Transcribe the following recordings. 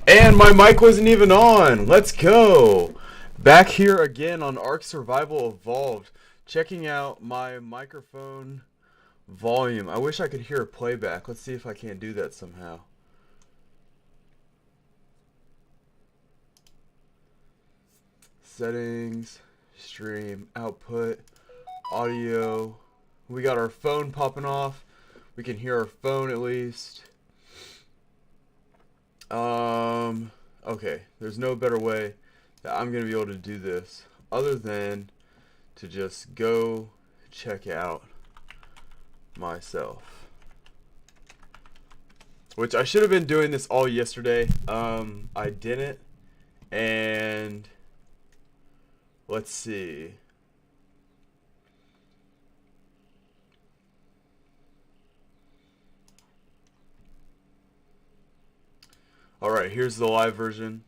And my mic wasn't even on. Let's go. Back here again on Ark Survival Evolved. Checking out my microphone volume. I wish I could hear a playback. Let's see if I can't do that somehow. Settings, stream, output, audio. We got our phone popping off. We can hear our phone at least. Okay. There's no better way that I'm going to be able to do this other than to just go check out myself. Which I should have been doing this all yesterday. I didn't. And let's see. Alright, here's the live version.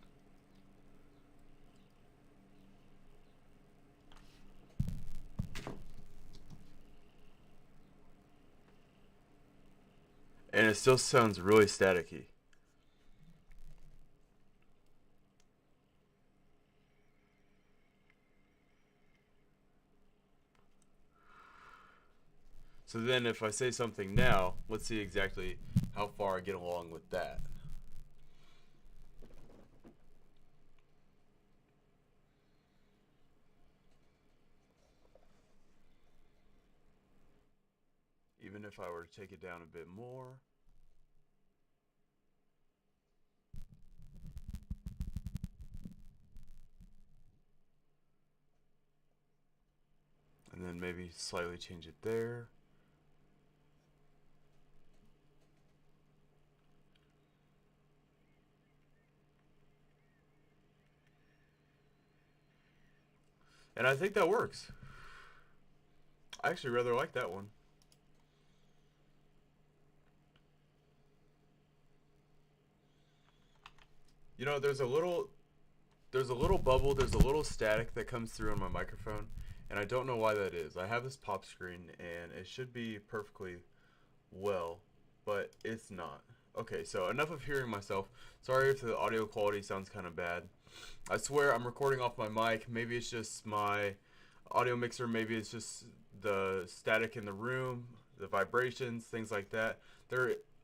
And it still sounds really staticky. So then if I say something now, let's see exactly how far I get along with that. Even if I were to take it down a bit more. And then maybe slightly change it there. And I think that works. I actually rather like that one. You know, there's a little bubble, there's a little static that comes through on my microphone, and I don't know why that is. I have this pop screen and it should be perfectly well, but it's not. Okay, so enough of hearing myself. Sorry if the audio quality sounds kind of bad. I swear I'm recording off my mic. Maybe it's just my audio mixer, maybe it's just the static in the room, the vibrations, things like that.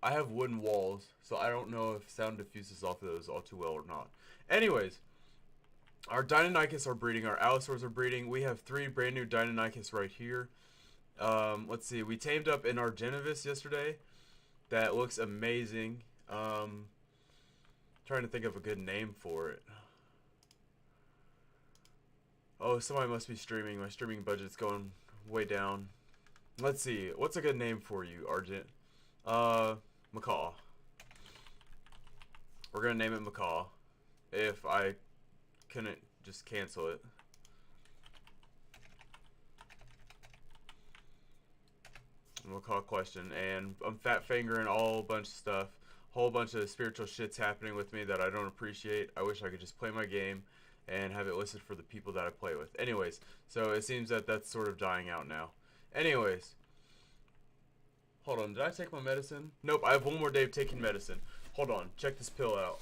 I have wooden walls, so I don't know if sound diffuses off of those all too well or not. Anyways, our Deinonychus are breeding, our Allosaurs are breeding. We have 3 brand new Deinonychus right here. Let's see, we tamed up in our Genovis yesterday. That looks amazing. Trying to think of a good name for it. Oh, somebody must be streaming. My streaming budget's going way down. Let's see, what's a good name for you, Argent? Macaw. We're gonna name it Macaw. If I couldn't just cancel it. Macaw question. And I'm fat fingering all bunch of stuff. Whole bunch of spiritual shit's happening with me that I don't appreciate. I wish I could just play my game and have it listed for the people that I play with. Anyways, so it seems that that's sort of dying out now. Anyways. Hold on, did I take my medicine? Nope, I have one more day of taking medicine. Hold on, check this pill out.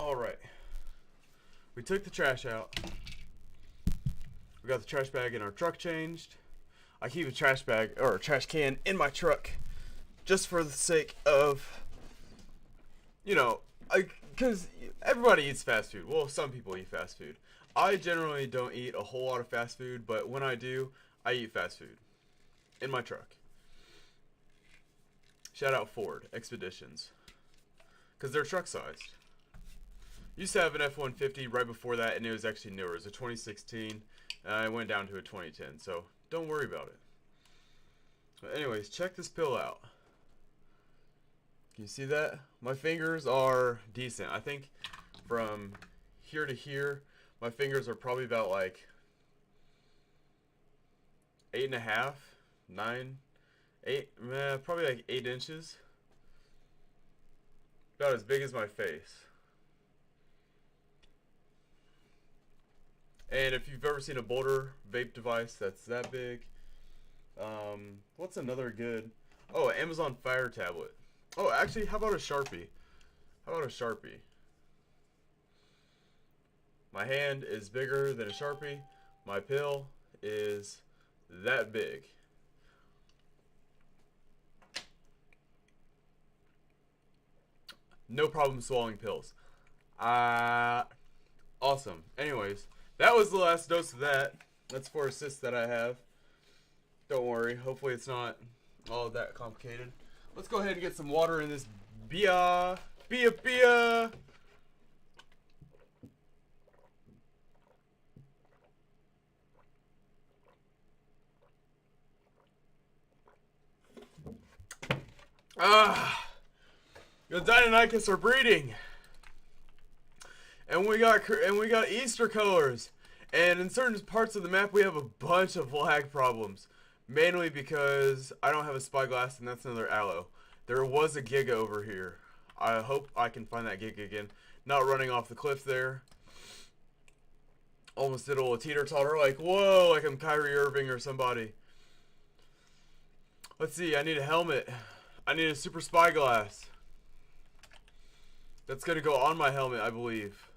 Alright. We took the trash out. We got the trash bag in our truck changed. I keep a trash bag, or a trash can, in my truck. Just for the sake of, you know, because everybody eats fast food. Well, some people eat fast food. I generally don't eat a whole lot of fast food, but when I do, I eat fast food. In my truck. Shout out Ford Expeditions. Because they're truck sized. Used to have an F-150 right before that, and it was actually newer. It was a 2016. I went down to a 2010, so don't worry about it. But anyways, check this pill out. Can you see that? My fingers are decent. I think from here to here, my fingers are probably about like 8.5, 9, 8, probably like 8 inches. About as big as my face. And if you've ever seen a Boulder vape device that's that big, what's another good? Oh, Amazon Fire tablet. Oh, actually, how about a Sharpie? How about a Sharpie? My hand is bigger than a Sharpie. My pill is that big. No problem swallowing pills. Awesome. Anyways, that was the last dose of that. That's 4 assists that I have. Don't worry. Hopefully it's not all that complicated. Let's go ahead and get some water in this beer. Beer. The Deinonychus are breeding. And we got Easter colors. And in certain parts of the map we have a bunch of lag problems. Mainly because I don't have a spyglass and that's another aloe. There was a Giga over here. I hope I can find that Giga again. Not running off the cliff there. Almost did a little teeter-totter like, whoa, like I'm Kyrie Irving or somebody. Let's see, I need a helmet. I need a super spyglass. That's gonna go on my helmet, I believe.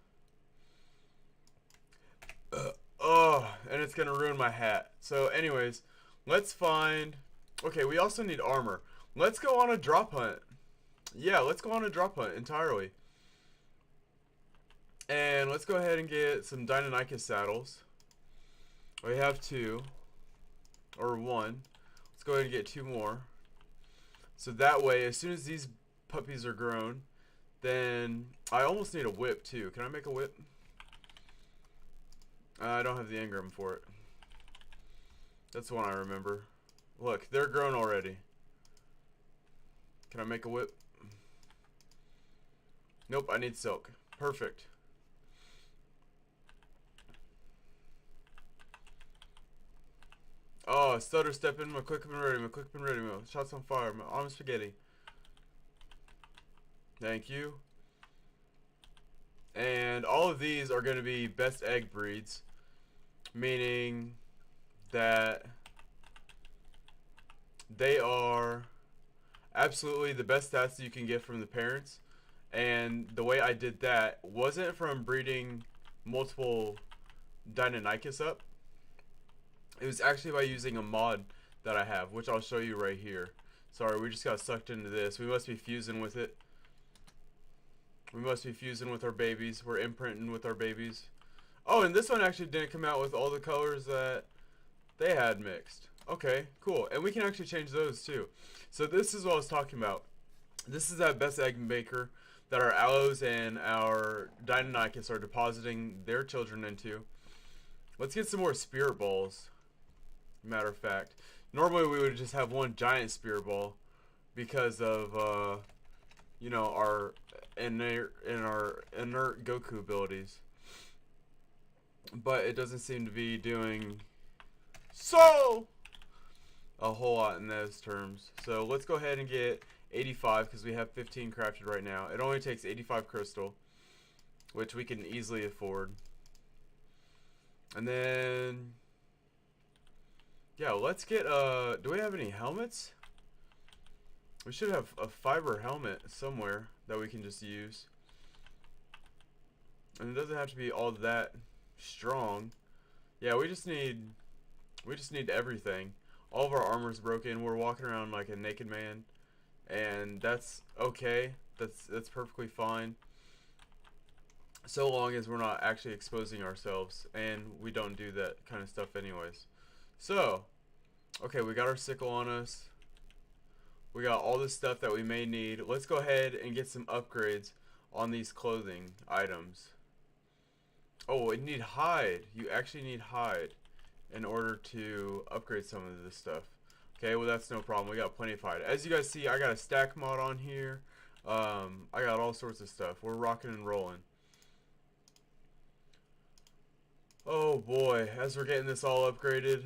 And it's gonna ruin my hat. So anyways, let's find... Okay, we also need armor. Let's go on a drop hunt. Yeah, let's go on a drop hunt entirely. And let's go ahead and get some Deinonychus saddles. We have 2. Or 1. Let's go ahead and get 2 more. So that way, as soon as these puppies are grown, then I almost need a whip too. Can I make a whip? I don't have the engram for it. That's the one I remember. Look, they're grown already. Can I make a whip? Nope, I need silk. Perfect. Oh, stutter step in, my quick and ready, my quick and ready, my shots on fire, my arm spaghetti. Thank you. And all of these are going to be best egg breeds, meaning that they are absolutely the best stats that you can get from the parents. And the way I did that wasn't from breeding multiple Deinonychus up. It was actually by using a mod that I have, which I'll show you right here. Sorry, we just got sucked into this. We must be fusing with it. We must be fusing with our babies. We're imprinting with our babies. Oh, and this one actually didn't come out with all the colors that they had mixed. Okay, cool. And we can actually change those too. So this is what I was talking about. This is that best egg maker that our aloes and our Deinonychus are depositing their children into. Let's get some more spirit balls. Matter of fact, normally we would just have one giant spirit ball because of you know, our inert Goku abilities, but it doesn't seem to be doing so a whole lot in those terms. So let's go ahead and get 85 because we have 15 crafted right now. It only takes 85 crystal, which we can easily afford. And then yeah, let's get do we have any helmets? We should have a fiber helmet somewhere that we can just use. And it doesn't have to be all that strong. Yeah, we just need everything. All of our armor's broken. We're walking around like a naked man. And that's okay. That's perfectly fine. So long as we're not actually exposing ourselves, and we don't do that kind of stuff anyways. So, okay, we got our sickle on us. We got all this stuff that we may need. Let's go ahead and get some upgrades on these clothing items. Oh, we need hide. You actually need hide in order to upgrade some of this stuff. Okay, well that's no problem. We got plenty of hide. As you guys see, I got a stack mod on here. I got all sorts of stuff. We're rocking and rolling. Oh boy, as we're getting this all upgraded,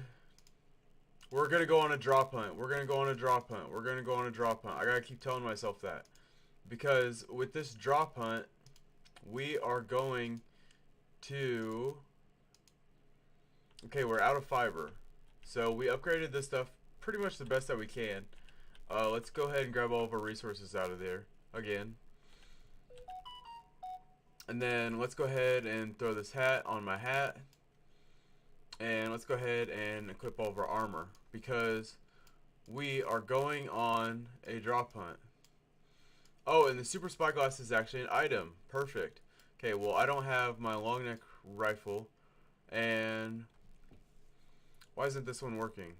we're gonna go on a drop hunt. We're gonna go on a drop hunt. We're gonna go on a drop hunt. I gotta keep telling myself that, because with this drop hunt, we are going to Okay, we're out of fiber. So we upgraded this stuff pretty much the best that we can. Let's go ahead and grab all of our resources out of there again. And then let's go ahead and throw this hat on my hat. And let's go ahead and equip all of our armor, because we are going on a drop hunt. Oh, and the super spyglass is actually an item. Perfect. Okay, well, I don't have my long neck rifle. And why isn't this one working?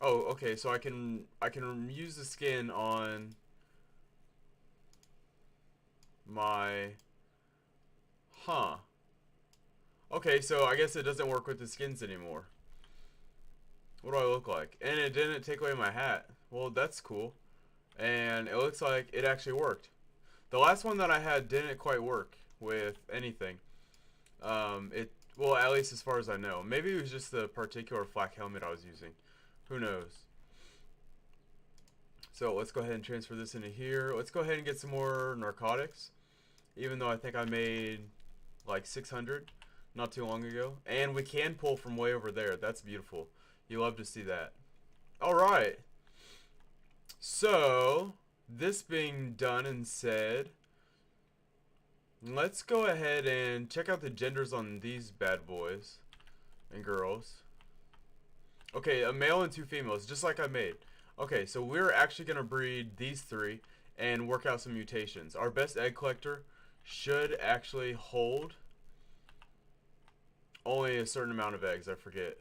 Oh, okay, so I can use the skin on my... Huh. Okay, so I guess it doesn't work with the skins anymore. What do I look like? And it didn't take away my hat. Well, that's cool. And it looks like it actually worked. The last one that I had didn't quite work with anything. Well, at least as far as I know. Maybe it was just the particular flak helmet I was using. Who knows? So let's go ahead and transfer this into here. Let's go ahead and get some more narcotics. Even though I think I made like 600 not too long ago. And we can pull from way over there. That's beautiful. You love to see that. Alright. So, this being done and said, let's go ahead and check out the genders on these bad boys and girls. Okay, a male and 2 females, just like I made. Okay, so we're actually going to breed these 3 and work out some mutations. Our best egg collector should actually hold only a certain amount of eggs, I forget.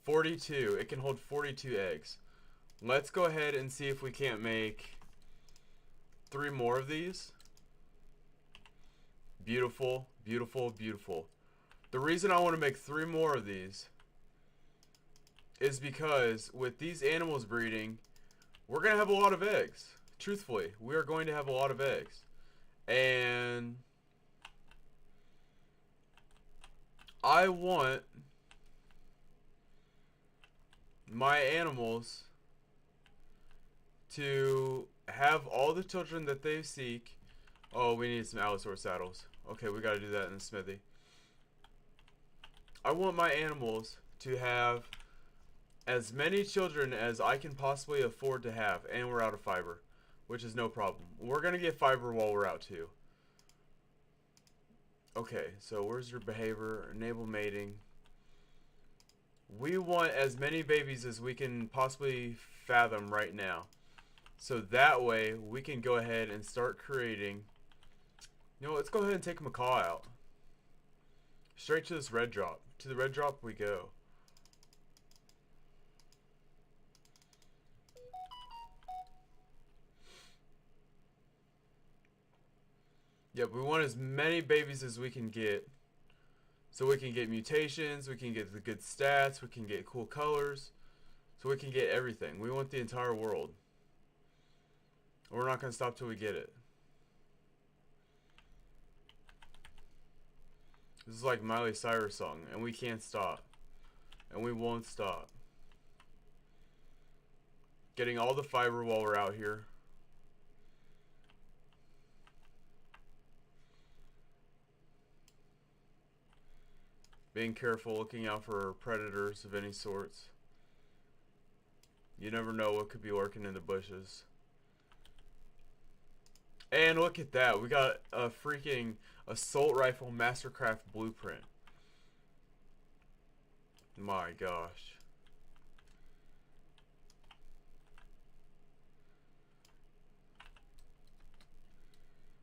42. It can hold 42 eggs. Let's go ahead and see if we can't make 3 more of these. Beautiful, beautiful, beautiful. The reason I want to make 3 more of these is because with these animals breeding, we're going to have a lot of eggs. Truthfully, we are going to have a lot of eggs. And I want my animals to have all the children that they seek. Oh, we need some Allosaur saddles. Okay, we gotta do that in the smithy. I want my animals to have as many children as I can possibly afford to have, and we're out of fiber, which is no problem. We're gonna get fiber while we're out too. Okay, so where's your behavior? Enable mating. We want as many babies as we can possibly fathom right now. So that way, we can go ahead and start creating... You know, let's go ahead and take Macaw out. Straight to this red drop. To the red drop we go. Yep, we want as many babies as we can get. So we can get mutations, we can get the good stats, we can get cool colors. So we can get everything. We want the entire world. We're not going to stop till we get it. This is like Miley Cyrus song, and we can't stop. And we won't stop. Getting all the fiber while we're out here. Being careful, looking out for predators of any sorts. You never know what could be lurking in the bushes. And look at that. We got a freaking assault rifle Mastercraft blueprint. My gosh.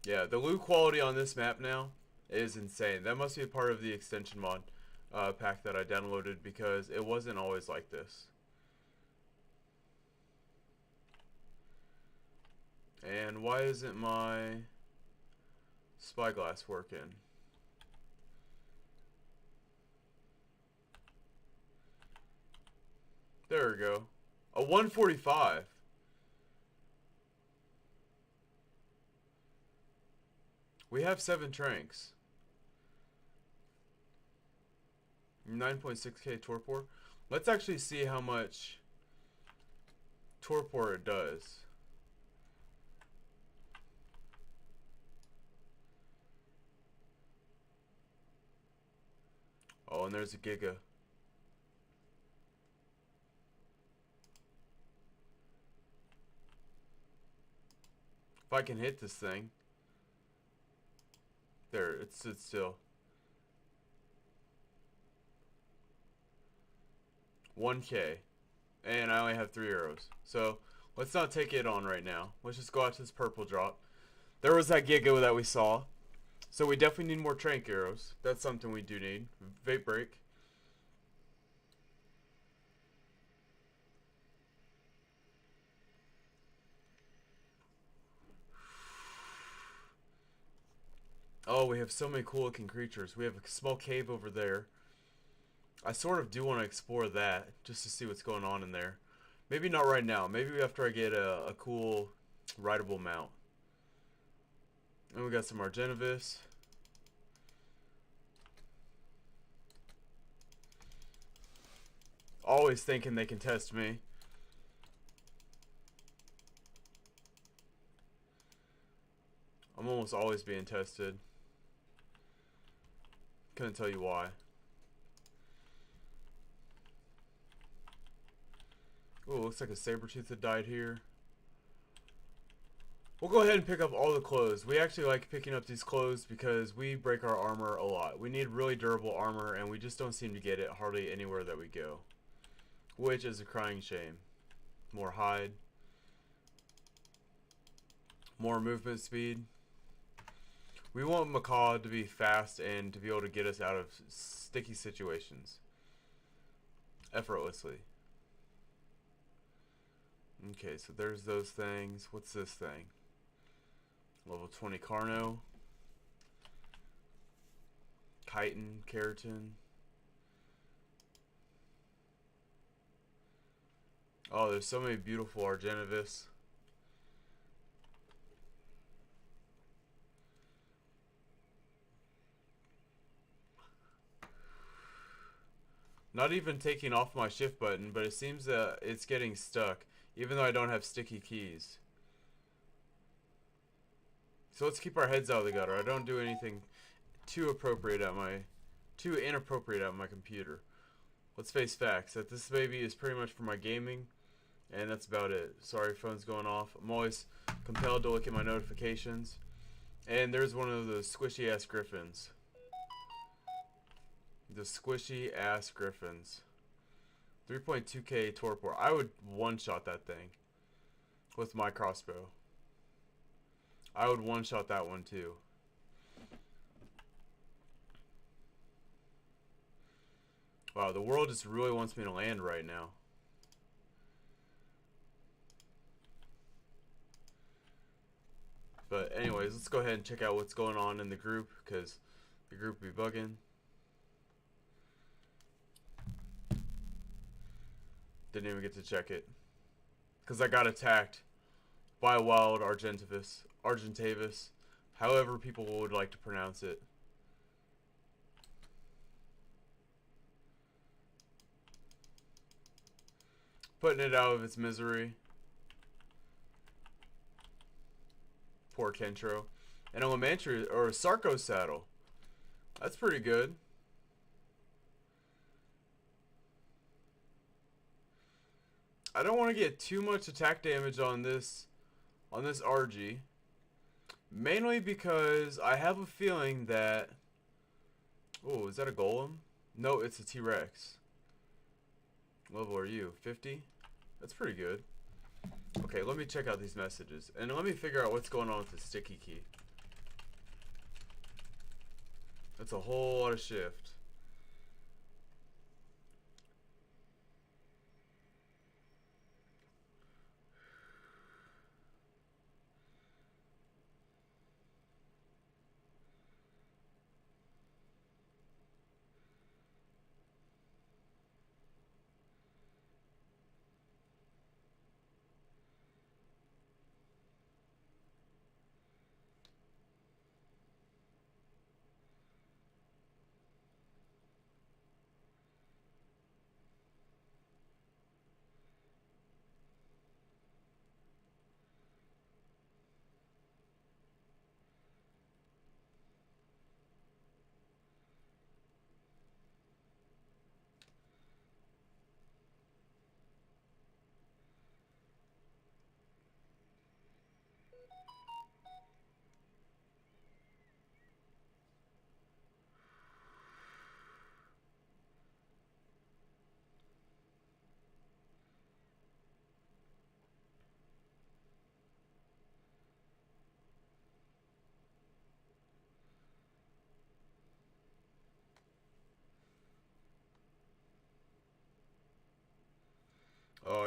Yeah, the loot quality on this map now is insane. That must be a part of the extension mod pack that I downloaded, because it wasn't always like this. And why isn't my spyglass working? There we go. A 145. We have 7 tranks. 9.6k torpor. Let's actually see how much torpor it does. and there's a Giga. If I can hit this thing. There, it stood still. 1K. And I only have 3 arrows. So, let's not take it on right now. Let's just go out to this purple drop. There was that Giga that we saw. So we definitely need more trank arrows. That's something we do need. Vape break. Oh, we have so many cool looking creatures. We have a small cave over there. I sort of do want to explore that, just to see what's going on in there. Maybe not right now. Maybe after I get a cool rideable mount. And we got some Argentavis. Always thinking they can test me. I'm almost always being tested. Couldn't tell you why. Oh, looks like a saber-tooth that died here. We'll go ahead and pick up all the clothes. We actually like picking up these clothes because we break our armor a lot. We need really durable armor, and we just don't seem to get it hardly anywhere that we go. Which is a crying shame. More hide. More movement speed. We want Macaw to be fast and to be able to get us out of sticky situations. Effortlessly. Okay, so there's those things. What's this thing? Level 20 Carno. Chitin, Keratin. Oh, there's so many beautiful Argentavis. Not even taking off my shift button, but it seems that it's getting stuck, even though I don't have sticky keys. So let's keep our heads out of the gutter. I don't do anything too inappropriate at my computer. Let's face facts, that this baby is pretty much for my gaming, and that's about it. Sorry, phone's going off. I'm always compelled to look at my notifications. And there's one of those squishy ass griffins. The squishy ass griffins. 3.2k torpor. I would one-shot that thing with my crossbow. I would one-shot that one too. Wow, the world just really wants me to land right now. But anyways, let's go ahead and check out what's going on in the group, because the group be bugging. Didn't even get to check it, because I got attacked by a wild Argentavis, however people would like to pronounce it. Putting it out of its misery. Poor Kentro. And a Lamantria, or a Sarco saddle. That's pretty good. I don't want to get too much attack damage on this RG. Mainly because I have a feeling that... Oh, is that a golem? No, it's a T-Rex. What level are you? 50? That's pretty good. Okay, let me check out these messages. And let me figure out what's going on with the sticky key. That's a whole lot of shift.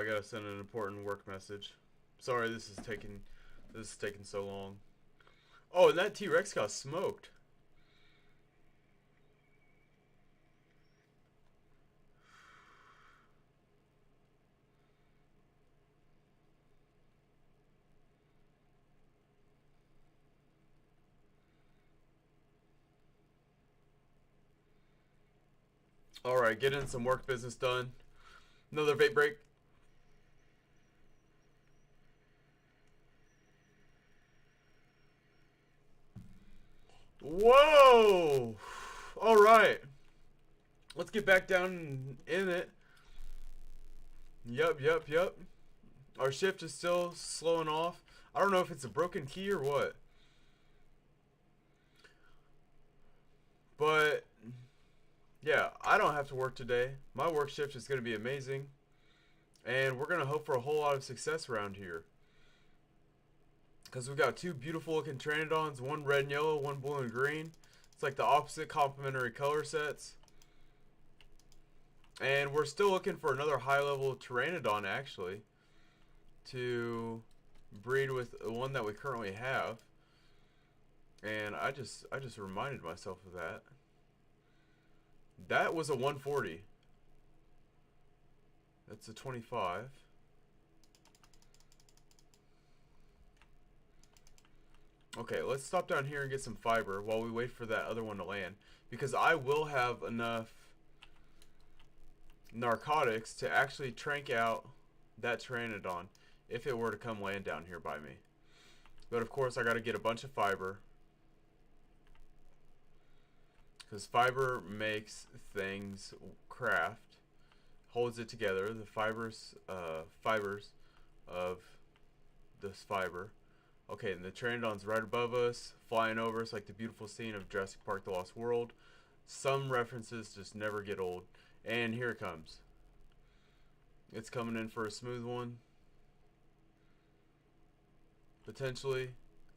I gotta send an important work message. Sorry, this is taking so long. Oh, and that T-Rex got smoked. Alright, getting some work business done. Another vape break. Whoa! Alright. Let's get back down in it. Yep. Our shift is still slowing off. I don't know if it's a broken key or what. But, yeah, I don't have to work today. My work shift is going to be amazing. And we're going to hope for a whole lot of success around here. Because we've got two beautiful looking Pteranodons. One red and yellow, one blue and green. It's like the opposite complementary color sets. And we're still looking for another high level Pteranodon actually. To breed with the one that we currently have. And I just reminded myself of that. That was a 140. That's a 25. Okay, let's stop down here and get some fiber while we wait for that other one to land. Because I will have enough narcotics to actually trank out that Pteranodon if it were to come land down here by me. But of course I gotta get a bunch of fiber. Because fiber makes things craft. Holds it together. The fibers of this fiber. Okay, and the Pteranodon's right above us, flying over us like the beautiful scene of Jurassic Park: The Lost World. Some references just never get old. And here it comes. It's coming in for a smooth one. Potentially.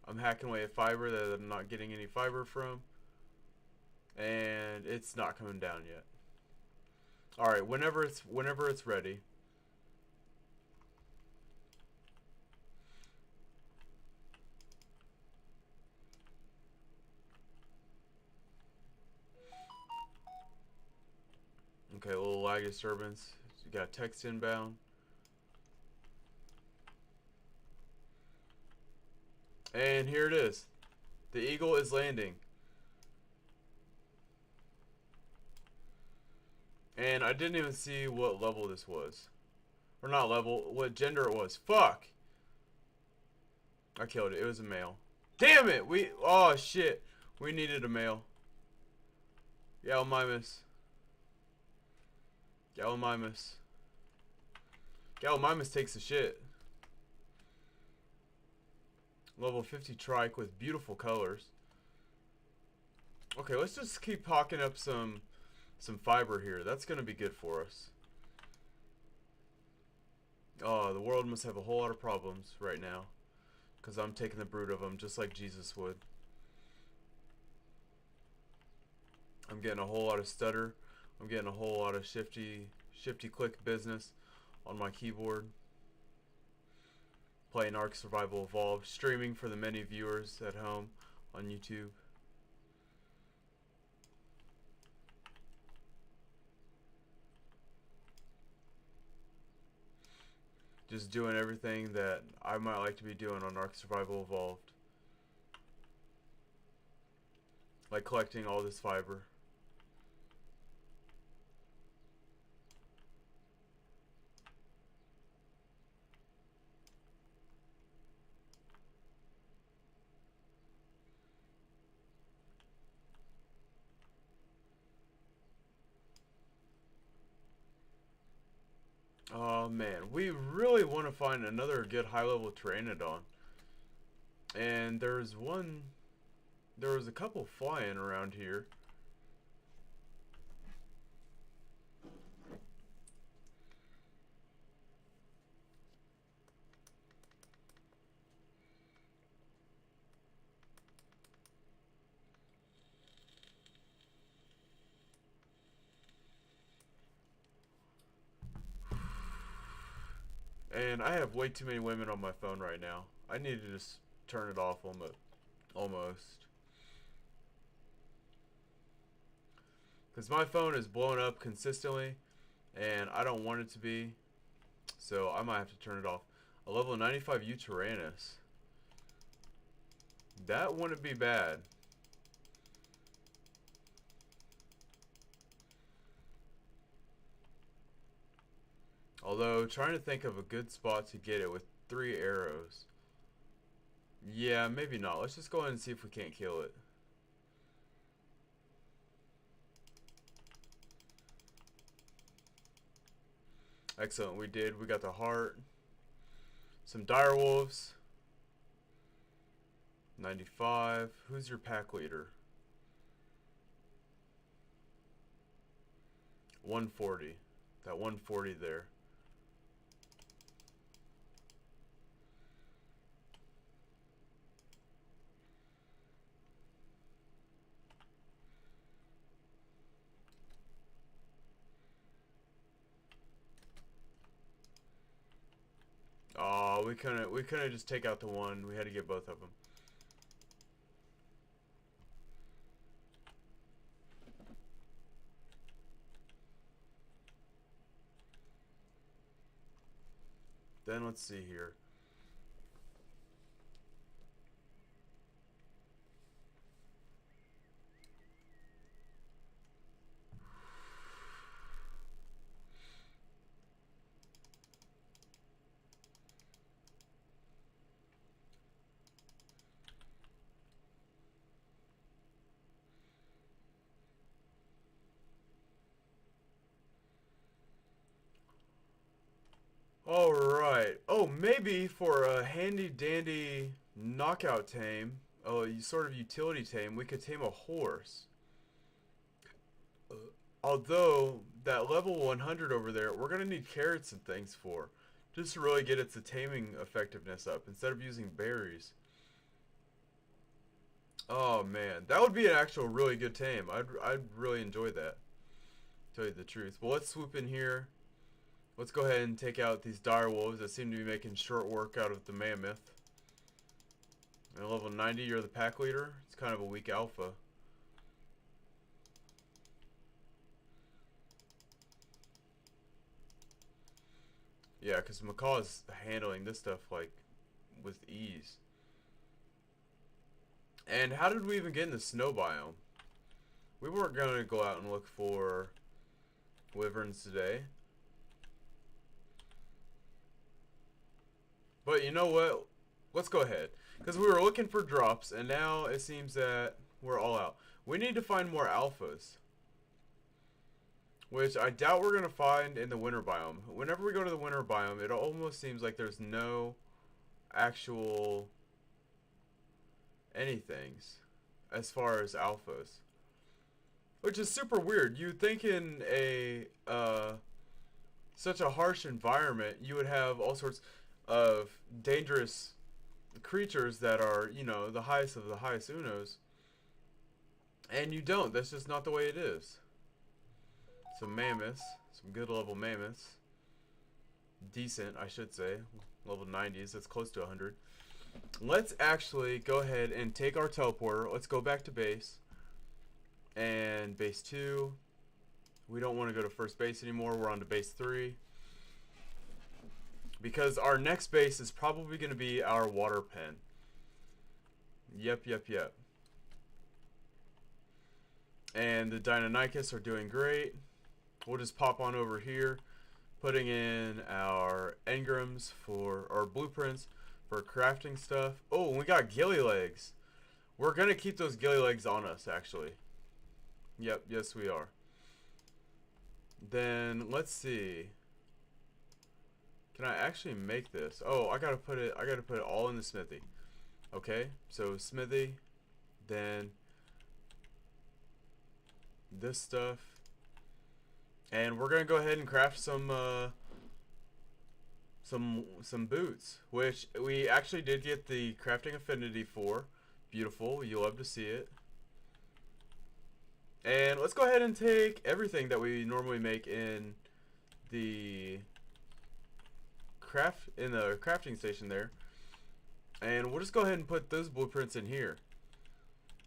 I'm hacking away at fiber that I'm not getting any fiber from. And it's not coming down yet. Alright, whenever it's ready. Okay, a little lag disturbance. You got text inbound. And here it is. The eagle is landing. And I didn't even see what level this was. Or not level, what gender it was. Fuck! I killed it. It was a male. Damn it! Oh shit. We needed a male. Gallimimus. Gallimimus takes the shit. Level 50 trike with beautiful colors. Okay, let's just keep hawking up some fiber here. That's gonna be good for us. Oh, the world must have a whole lot of problems right now. Because I'm taking the brood of them just like Jesus would. I'm getting a whole lot of stutter. I'm getting a whole lot of shifty click business on my keyboard. Playing Ark Survival Evolved, streaming for the many viewers at home on YouTube. Just doing everything that I might like to be doing on Ark Survival Evolved. Like collecting all this fiber. Oh man, we really want to find another good high-level Pteranodon. And there was a couple flying around here. And I have way too many women on my phone right now. I need to just turn it off almost. Because my phone is blowing up consistently, and I don't want it to be. So I might have to turn it off. A level 95 Tyrannus. That wouldn't be bad. Although, trying to think of a good spot to get it with 3 arrows. Yeah, maybe not. Let's just go ahead and see if we can't kill it. Excellent, we did. We got the heart. Some dire wolves. 95. Who's your pack leader? 140. That 140 there. Oh, we couldn't just take out the one. We had to get both of them. Then let's see here. Alright. Oh, maybe for a handy dandy knockout tame, sort of utility tame, we could tame a horse. Although, that level 100 over there, we're going to need carrots and things for. Just to really get its taming effectiveness up, instead of using berries. Oh man, that would be an actual really good tame. I'd really enjoy that. Tell you the truth. Well, let's swoop in here. Let's go ahead and take out these dire wolves that seem to be making short work out of the mammoth. At level 90, you're the pack leader. It's kind of a weak alpha. Yeah, because Macaw is handling this stuff like with ease. And how did we even get in the snow biome? We weren't going to go out and look for wyverns today. But you know what? Let's go ahead. Because we were looking for drops, and now it seems that we're all out. We need to find more alphas. Which I doubt we're going to find in the winter biome. Whenever we go to the winter biome, it almost seems like there's no actual anythings as far as alphas. Which is super weird. You'd think in a such a harsh environment, you would have all sorts of dangerous creatures that are, you know, the highest of the highest Unos. And you don't. That's just not the way it is. Some mammoths. Some good level mammoths. Decent, I should say. Level 90s. That's close to 100. Let's actually go ahead and take our teleporter. Let's go back to base. And base 2. We don't want to go to first base anymore. We're on to base 3. Because our next base is probably going to be our water pen. Yep. And the Deinonychus are doing great. We'll just pop on over here, putting in our engrams for our blueprints for crafting stuff. Oh, we got gilly legs. We're going to keep those gilly legs on us, actually. Yep, yes we are. Then let's see. Can I actually make this? Oh, I gotta put it all in the smithy. Okay, so smithy, then this stuff. And we're gonna go ahead and craft some boots, which we actually did get the crafting affinity for. Beautiful, you love to see it. And let's go ahead and take everything that we normally make in the crafting station there, and we'll just go ahead and put those blueprints in here.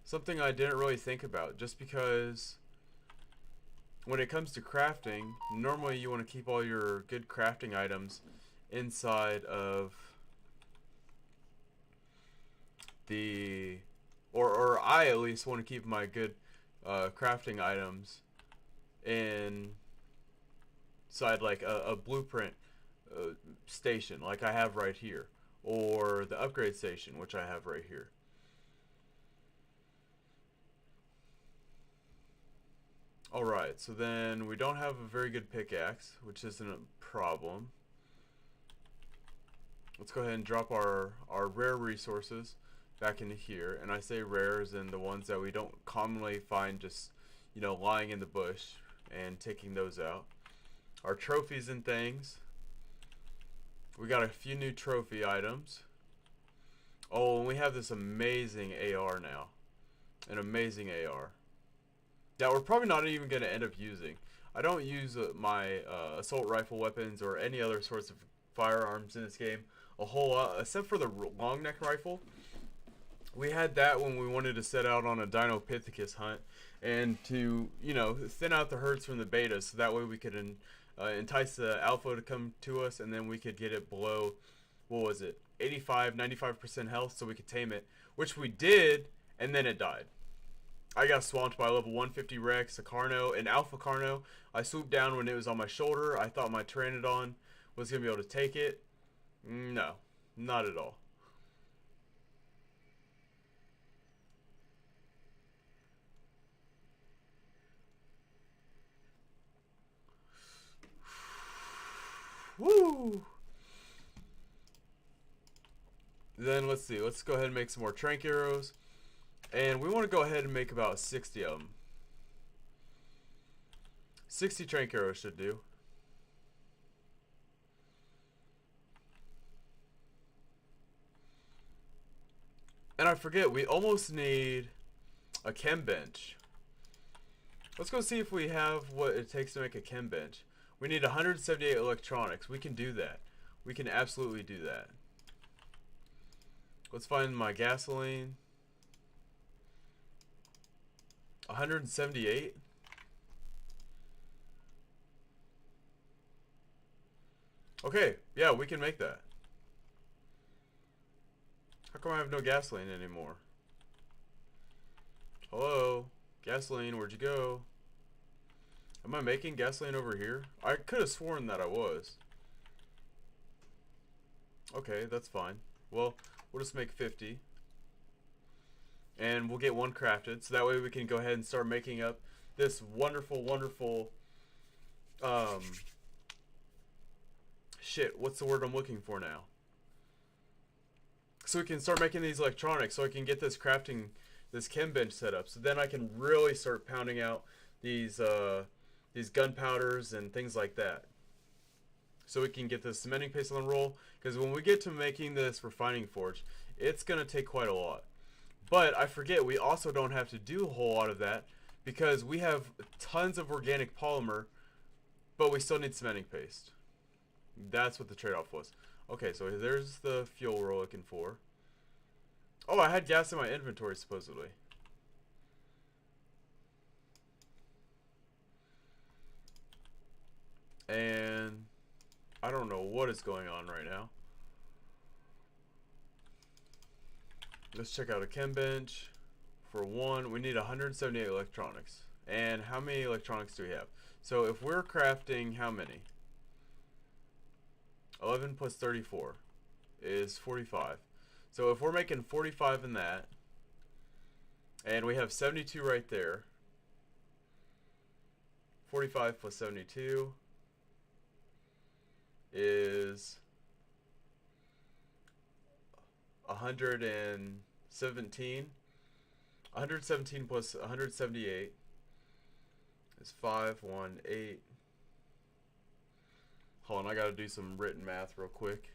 Something I didn't really think about, just because when it comes to crafting, normally you want to keep all your good crafting items inside of the, or I at least want to keep my good crafting items inside like a blueprint station like I have right here, or the upgrade station which I have right here. Alright, so then we don't have a very good pickaxe, which isn't a problem. Let's go ahead and drop our rare resources back into here. And I say rare as in the ones that we don't commonly find just, you know, lying in the bush, and taking those out. Our trophies and things. We got a few new trophy items. Oh, and we have this amazing AR now. An amazing AR. That we're probably not even going to end up using. I don't use my assault rifle weapons or any other sorts of firearms in this game a whole lot, except for the long neck rifle. We had that when we wanted to set out on a Dinopithecus hunt, and to, you know, thin out the herds from the beta, so that way we could entice the alpha to come to us, and then we could get it below, what was it, 85-95% health, so we could tame it, which we did, and then it died. I got swamped by a level 150 Rex, a Carno, an Alpha Carno. I swooped down when it was on my shoulder. I thought my Pteranodon was going to be able to take it. No, not at all. Woo! Then let's see. Let's go ahead and make some more trank arrows. And we want to go ahead and make about 60 of them. 60 trank arrows should do. And I forget, we almost need a Chem Bench. Let's go see if we have what it takes to make a Chem Bench. We need 178 electronics. We can do that. We can absolutely do that. Let's find my gasoline. 178? Okay, yeah, we can make that. How come I have no gasoline anymore? Hello? Gasoline, where'd you go? Am I making gasoline over here? I could have sworn that I was. Okay, that's fine. Well, we'll just make 50. And we'll get one crafted, so that way we can go ahead and start making up this wonderful, wonderful, shit, what's the word I'm looking for now? So we can start making these electronics, so I can get this crafting, this Chem Bench set up, so then I can really start pounding out these gunpowders and things like that. So we can get this cementing paste on the roll, because when we get to making this refining forge, it's going to take quite a lot. But I forget, we also don't have to do a whole lot of that, because we have tons of organic polymer, but we still need cementing paste. That's what the trade-off was. Okay, so there's the fuel we're looking for. Oh, I had gas in my inventory, supposedly. And I don't know what is going on right now. Let's check out a Chem Bench. For one, we need 178 electronics. And how many electronics do we have? So if we're crafting how many? 11 plus 34 is 45. So if we're making 45 in that, and we have 72 right there, 45 plus 72 is 117. 117 plus 178 is 518. Hold on, I gotta do some written math real quick.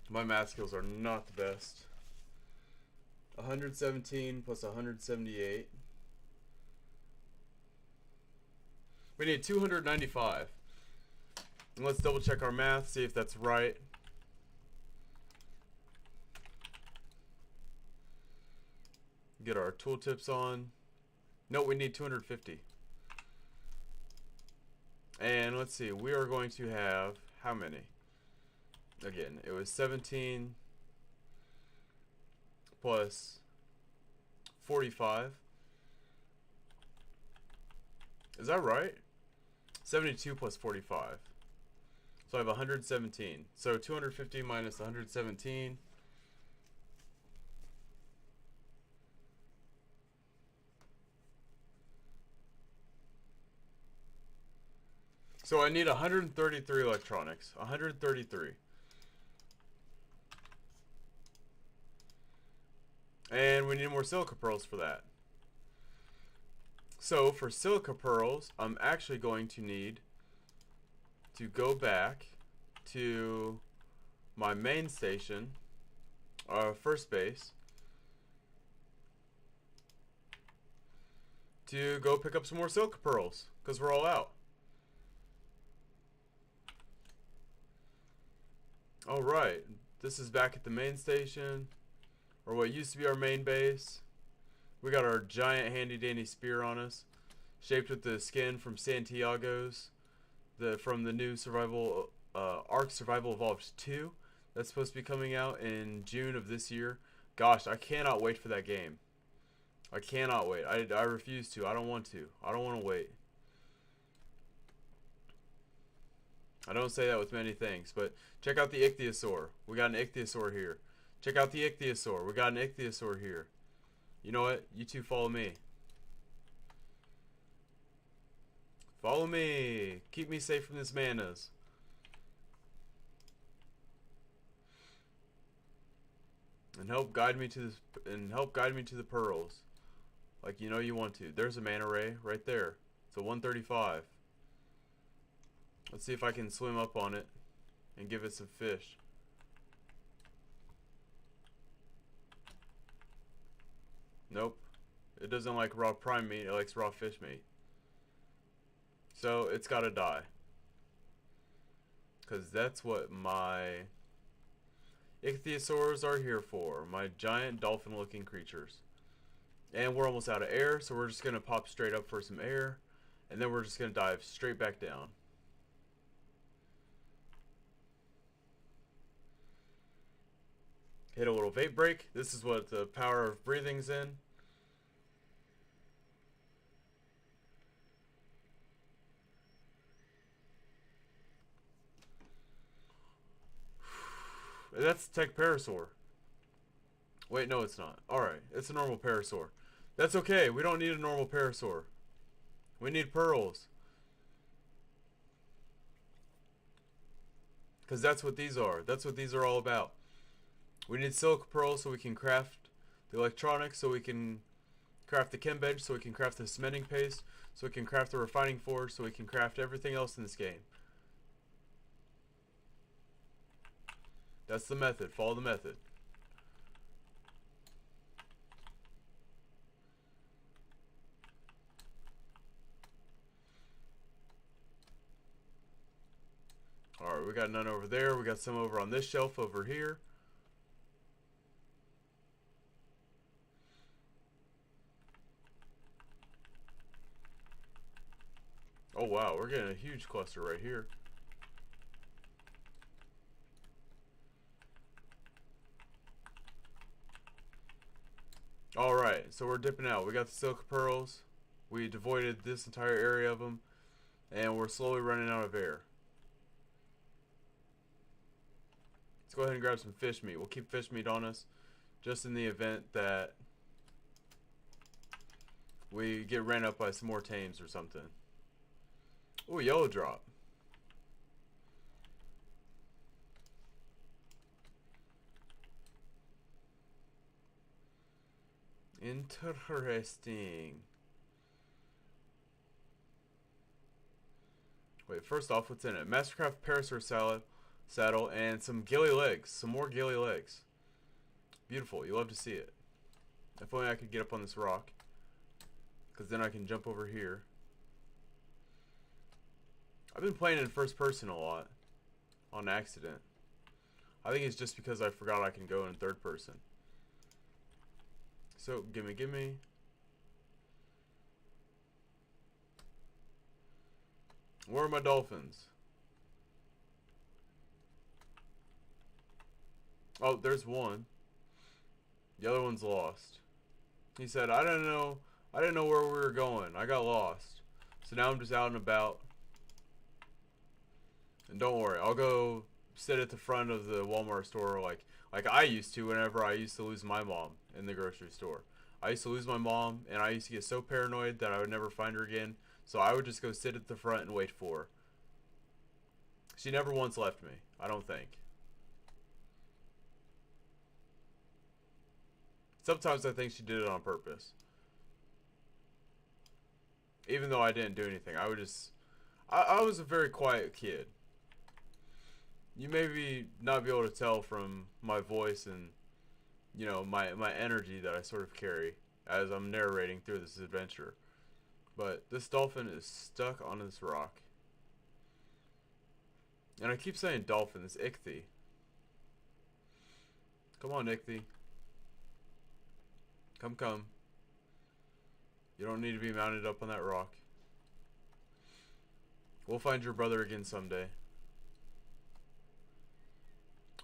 My math skills are not the best. 117 plus 178. We need 295. And let's double check our math, see if that's right. Get our tooltips on. No, we need 250. And let's see, we are going to have how many? Again, it was 17 plus 45. Is that right? 72 plus 45. So I have 117. So 250 minus 117. So I need 133 electronics. 133. And we need more silica pearls for that. So for silica pearls, I'm actually going to need to go back to my main station, first base, to go pick up some more silica pearls, because we're all out. Alright, this is back at the main station, or what used to be our main base. We got our giant handy dandy spear on us, shaped with the skin from Santiago's, from the new survival Ark Survival Evolved 2 that's supposed to be coming out in June of this year. Gosh, I cannot wait for that game. I cannot wait. I refuse to. I don't want to. I don't want to wait. I don't say that with many things, but check out the Ichthyosaur. We got an Ichthyosaur here. Check out the Ichthyosaur. We got an Ichthyosaur here. You know what? You two follow me. Follow me. Keep me safe from this manas. And help guide me to the pearls. Like you know you want to. There's a manta ray right there. It's a 135. Let's see if I can swim up on it and give it some fish. Nope. It doesn't like raw prime meat, it likes raw fish meat. So it's gotta die. Because that's what my Ichthyosaurs are here for. My giant dolphin looking creatures. And we're almost out of air, so we're just gonna pop straight up for some air. And then we're just gonna dive straight back down. Hit a little vape break. This is what the power of breathing's in. That's Tech Parasaur. Wait, no it's not. Alright, it's a normal Parasaur. That's okay, we don't need a normal Parasaur. We need pearls. Because that's what these are. That's what these are all about. We need silica pearls so we can craft the electronics, so we can craft the Chem Bench, so we can craft the cementing paste, so we can craft the refining forge, so we can craft everything else in this game. That's the method. Follow the method. Alright, we got none over there. We got some over on this shelf over here. Oh wow, we're getting a huge cluster right here. Alright, so we're dipping out. We got the silica pearls. We devoided this entire area of them. And we're slowly running out of air. Let's go ahead and grab some fish meat. We'll keep fish meat on us just in the event that we get ran up by some more tames or something. Ooh, yellow drop. Interesting. Wait, first off, what's in it? Mastercraft Parasaur saddle and some gilly legs. Some more gilly legs. Beautiful. You love to see it. If only I could get up on this rock. Because then I can jump over here. I've been playing in first person a lot. On accident. I think it's just because I forgot I can go in third person. So, gimme. Where are my dolphins? Oh, there's one. The other one's lost. He said, I didn't know where we were going. I got lost. So now I'm just out and about. And don't worry, I'll go sit at the front of the Walmart store like I used to whenever I used to lose my mom in the grocery store. I used to lose my mom, and I used to get so paranoid that I would never find her again. So I would just go sit at the front and wait for her. She never once left me, I don't think. Sometimes I think she did it on purpose. Even though I didn't do anything. I was a very quiet kid. You maybe not be able to tell from my voice and, you know, my energy that I sort of carry as I'm narrating through this adventure. But this dolphin is stuck on this rock. And I keep saying dolphin, it's Ichthy. Come on, Ichthy. Come. You don't need to be mounted up on that rock. We'll find your brother again someday.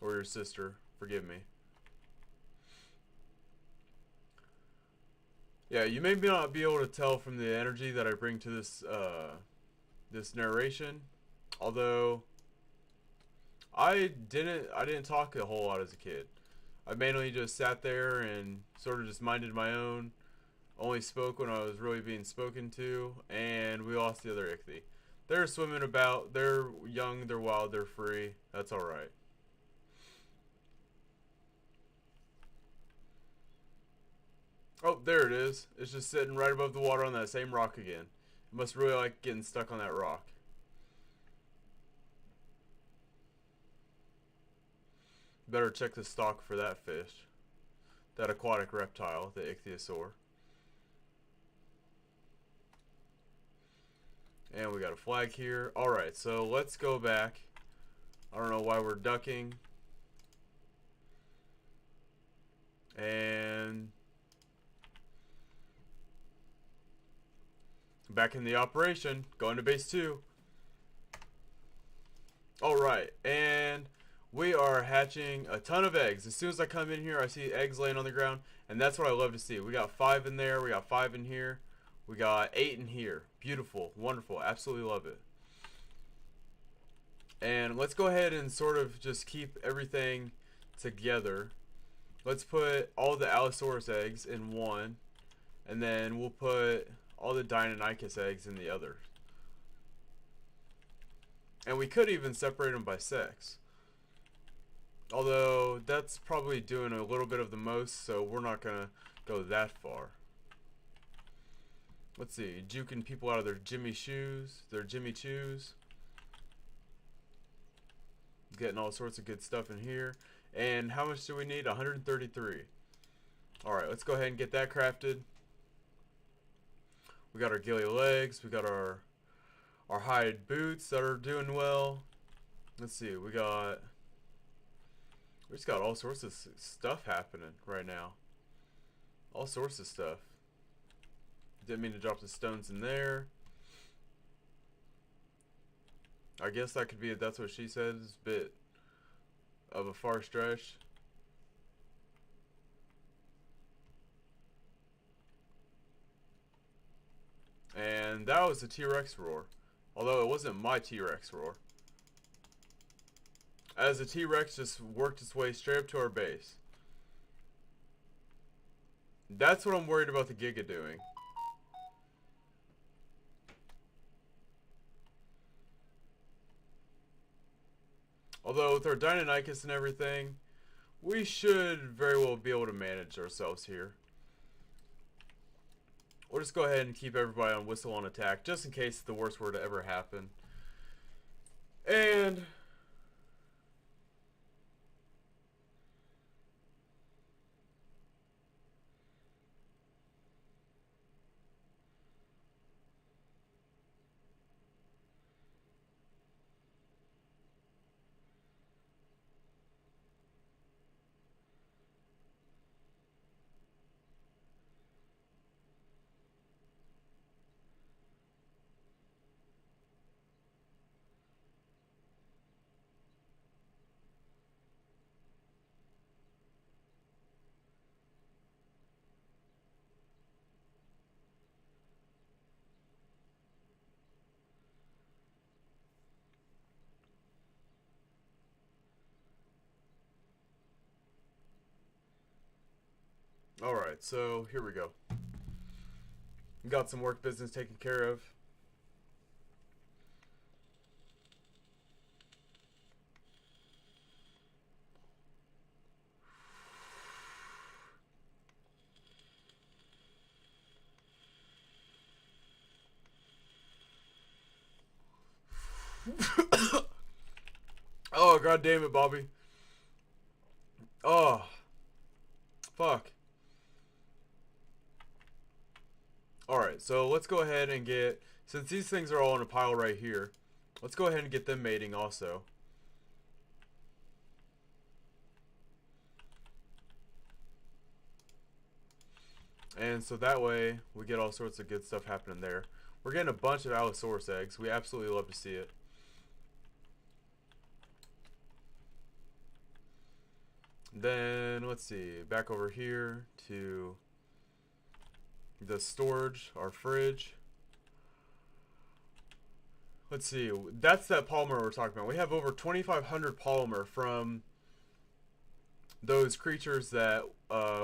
Or your sister. Forgive me. Yeah, you may not be able to tell from the energy that I bring to this this narration. Although I didn't talk a whole lot as a kid. I mainly just sat there and sort of just minded my own. Only spoke when I was really being spoken to, and we lost the other Ichthy. They're swimming about. They're young. They're wild. They're free. That's all right. Oh, there it is. It's just sitting right above the water on that same rock again. It must really like getting stuck on that rock. Better check the stock for that fish. That aquatic reptile, the Ichthyosaur. And we got a flag here. Alright, so let's go back. I don't know why we're ducking. And back in the operation. Going to base 2. Alright, and we are hatching a ton of eggs. As soon as I come in here, I see eggs laying on the ground, and that's what I love to see. We got 5 in there. We got 5 in here. We got 8 in here. Beautiful. Wonderful. Absolutely love it. And let's go ahead and sort of just keep everything together. Let's put all the Allosaurus eggs in one, and then we'll put all the Deinonychus eggs in the other. And we could even separate them by sex. Although that's probably doing a little bit of the most, so we're not going to go that far. Let's see, juking people out of their Jimmy shoes, their Jimmy Choos. Getting all sorts of good stuff in here. And how much do we need? 133. Alright, let's go ahead and get that crafted. We got our ghillie legs, we got our hide boots that are doing well. Let's see, we just got all sorts of stuff happening right now. All sorts of stuff. Didn't mean to drop the stones in there. I guess that could be a that's what she said. It's a bit of a far stretch. And that was the T-Rex roar. Although it wasn't my T-Rex roar. As the T-Rex just worked its way straight up to our base. That's what I'm worried about the Giga doing. Although with our Deinonychus and everything, we should very well be able to manage ourselves here. We'll just go ahead and keep everybody on whistle on attack, just in case the worst were to ever happen. And Alright, so here we go. Got some work business taken care of. Oh, god damn it, Bobby. Oh. Fuck. Alright, so let's go ahead and get, since these things are all in a pile right here, let's go ahead and get them mating also. And so that way, we get all sorts of good stuff happening there. We're getting a bunch of Allosaurus eggs. We absolutely love to see it. Then, let's see, back over here to the storage, our fridge. Let's see, that's that polymer we're talking about. We have over 2,500 polymer from those creatures that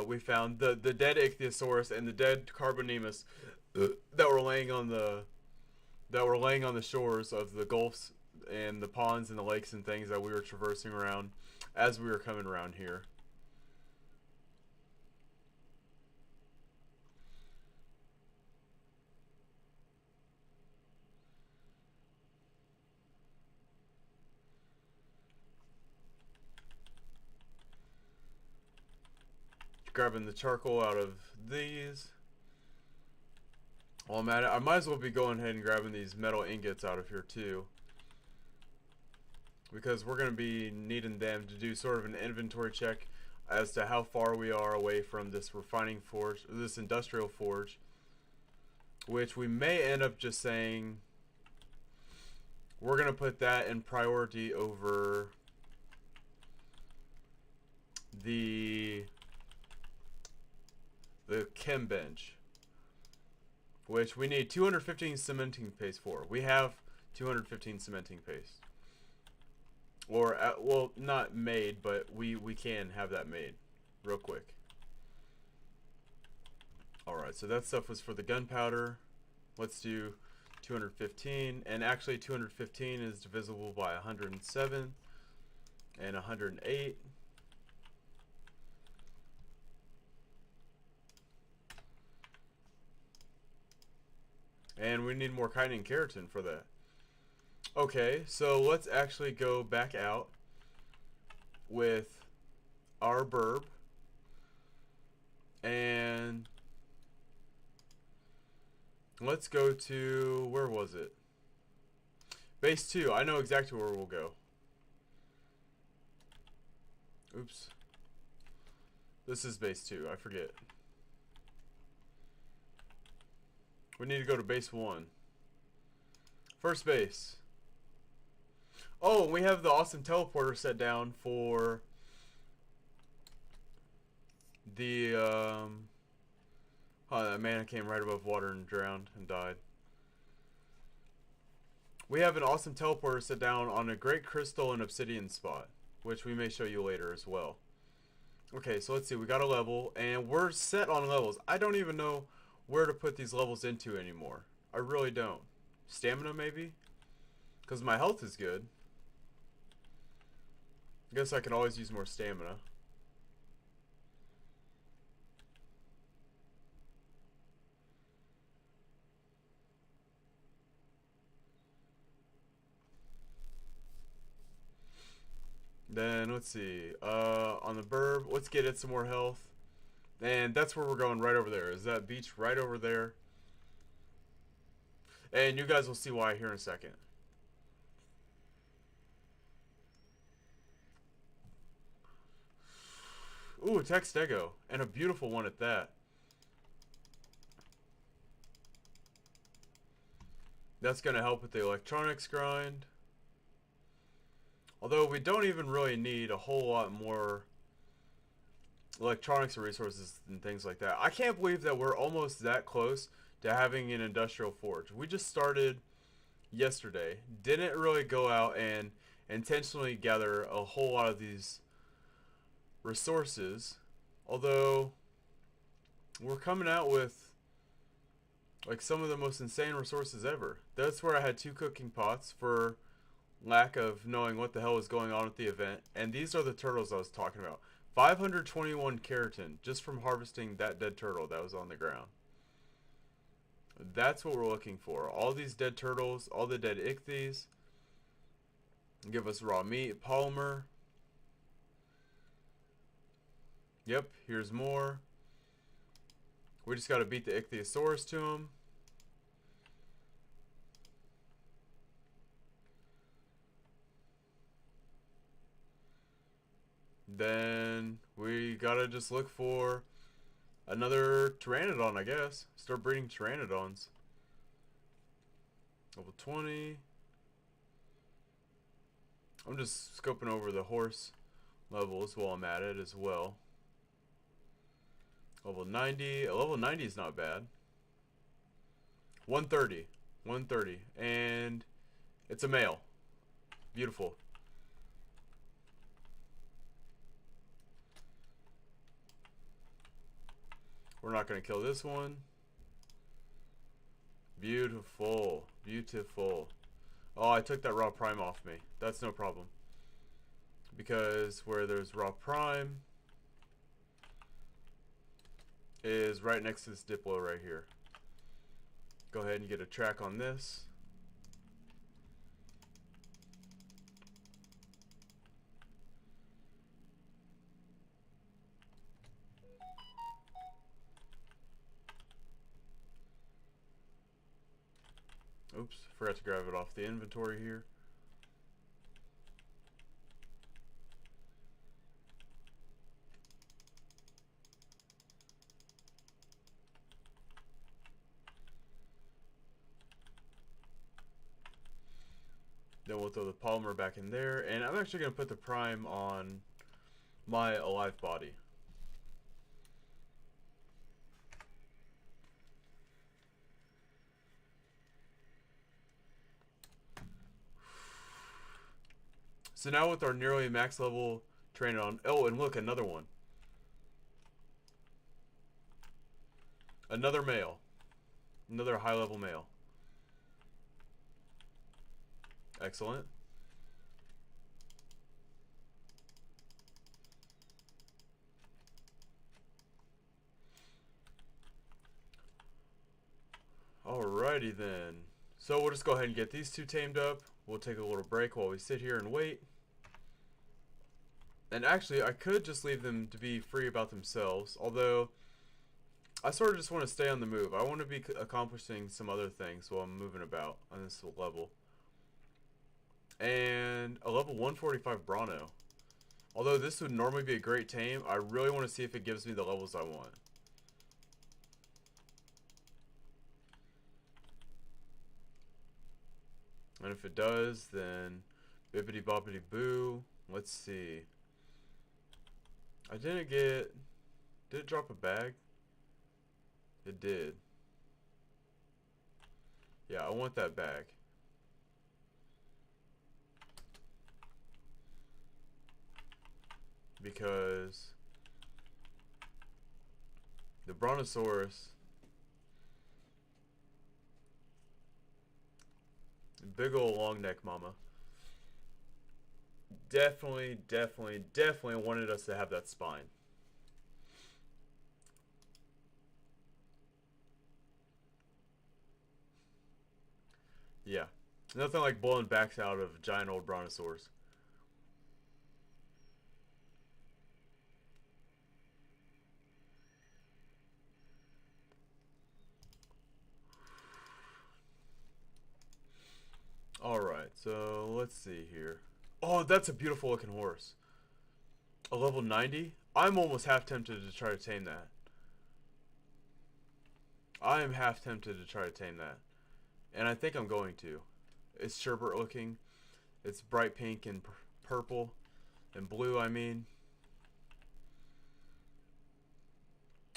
we found, the dead Ichthyosaurus and the dead Carbonemus that were laying on the shores of the gulfs and the ponds and the lakes and things that we were traversing around as we were coming around here. Grabbing the charcoal out of these. While I'm at it, I might as well be going ahead and grabbing these metal ingots out of here too, because we're going to be needing them to do sort of an inventory check as to how far we are away from this refining forge, this industrial forge, which we may end up just saying we're going to put that in priority over the Chem Bench, which we need 215 cementing paste for. We have 215 cementing paste. Or, well, not made, but we can have that made real quick. Alright, so that stuff was for the gunpowder. Let's do 215. And actually 215 is divisible by 107 and 108. And we need more chitin and keratin for that. Okay, so let's actually go back out with our burb. And let's go to, where was it? Base 2. I know exactly where we'll go. Oops. This is base 2. I forget. We need to go to base 1. First base. Oh, we have the awesome teleporter set down for the, oh, that man came right above water and drowned and died. We have an awesome teleporter set down on a great crystal and obsidian spot, which we may show you later as well. Okay, so let's see. We got a level, and we're set on levels. I don't even know where to put these levels into anymore. I really don't. Stamina, maybe? Because my health is good. I guess I could always use more stamina. Then, let's see. On the burb, let's get it some more health. And that's where we're going, right over there. Is that beach right over there? And you guys will see why here in a second. Ooh, Textego. And a beautiful one at that. That's going to help with the electronics grind. Although we don't even really need a whole lot more electronics resources and things like that. I can't believe that we're almost that close to having an industrial forge. We just started yesterday. Didn't really go out and intentionally gather a whole lot of these resources. Although we're coming out with like some of the most insane resources ever. That's where I had 2 cooking pots for lack of knowing what the hell was going on at the event. And these are the turtles I was talking about. 521 keratin just from harvesting that dead turtle that was on the ground. That's what we're looking for. All these dead turtles, all the dead ichthyes. Give us raw meat, polymer. Yep, here's more. We just got to beat the Ichthyosaurus to him. Then we gotta just look for another Pteranodon, I guess. Start breeding Pteranodons. Level 20. I'm just scoping over the horse levels while I'm at it as well. Level 90. A level 90 is not bad. 130. 130. And it's a male. Beautiful. We're not going to kill this one. Beautiful. Beautiful. Oh, I took that raw prime off me. That's no problem. Because where there's raw prime is right next to this Diplo right here. Go ahead and get a track on this. Oops, forgot to grab it off the inventory here. Then we'll throw the polymer back in there, and I'm actually going to put the prime on my alive body. So now with our nearly max level Pteranodon, oh, and look, another one. Another male. Another high level male. Excellent. Alrighty then. So we'll just go ahead and get these 2 tamed up. We'll take a little break while we sit here and wait. And actually, I could just leave them to be free about themselves. Although, I sort of just want to stay on the move. I want to be accomplishing some other things while I'm moving about on this level. And a level 145 Bronto. Although this would normally be a great tame, I really want to see if it gives me the levels I want. And if it does, then bippity boppity boo. Let's see. I didn't get... Did it drop a bag? It did. Yeah, I want that bag. Because the Brontosaurus, big ol' long neck mama, definitely wanted us to have that spine. Yeah, nothing like blowing backs out of giant old Brontosaurs. Alright, so let's see here. Oh, that's a beautiful looking horse. A level 90? I'm almost half tempted to try to tame that. I am half tempted to try to tame that. And I think I'm going to. It's sherbet looking. It's bright pink and purple. And blue, I mean.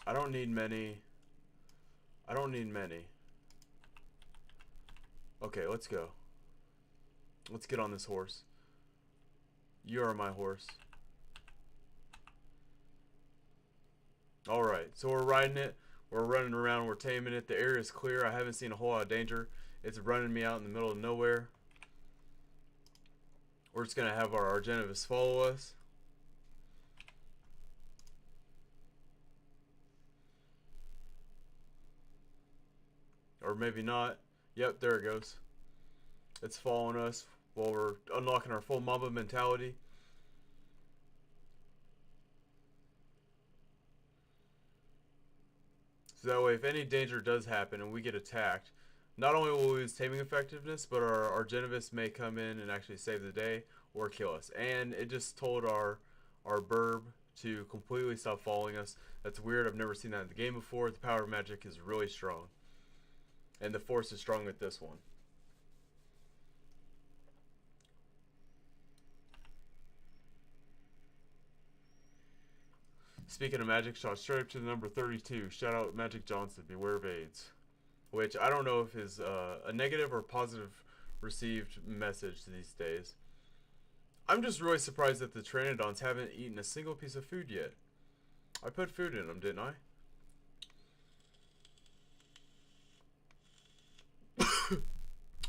I don't need many. I don't need many. Okay, let's go. Let's get on this horse. You are my horse. Alright, so we're riding it. We're running around, we're taming it. The area is clear. I haven't seen a whole lot of danger. It's running me out in the middle of nowhere. We're just going to have our Argenivis follow us. Or maybe not. Yep, there it goes. It's following us while we're unlocking our full Mamba mentality. So that way, if any danger does happen and we get attacked, not only will we lose taming effectiveness, but our Argenivis may come in and actually save the day or kill us. And it just told our burb to completely stop following us. That's weird. I've never seen that in the game before. The power of magic is really strong. And the force is strong with this one. Speaking of magic, shot straight up to the number 32. Shout out Magic Johnson, beware of AIDS. Which I don't know if is a negative or positive received message these days. I'm just really surprised that the Pteranodons haven't eaten a single piece of food yet. I put food in them, didn't I?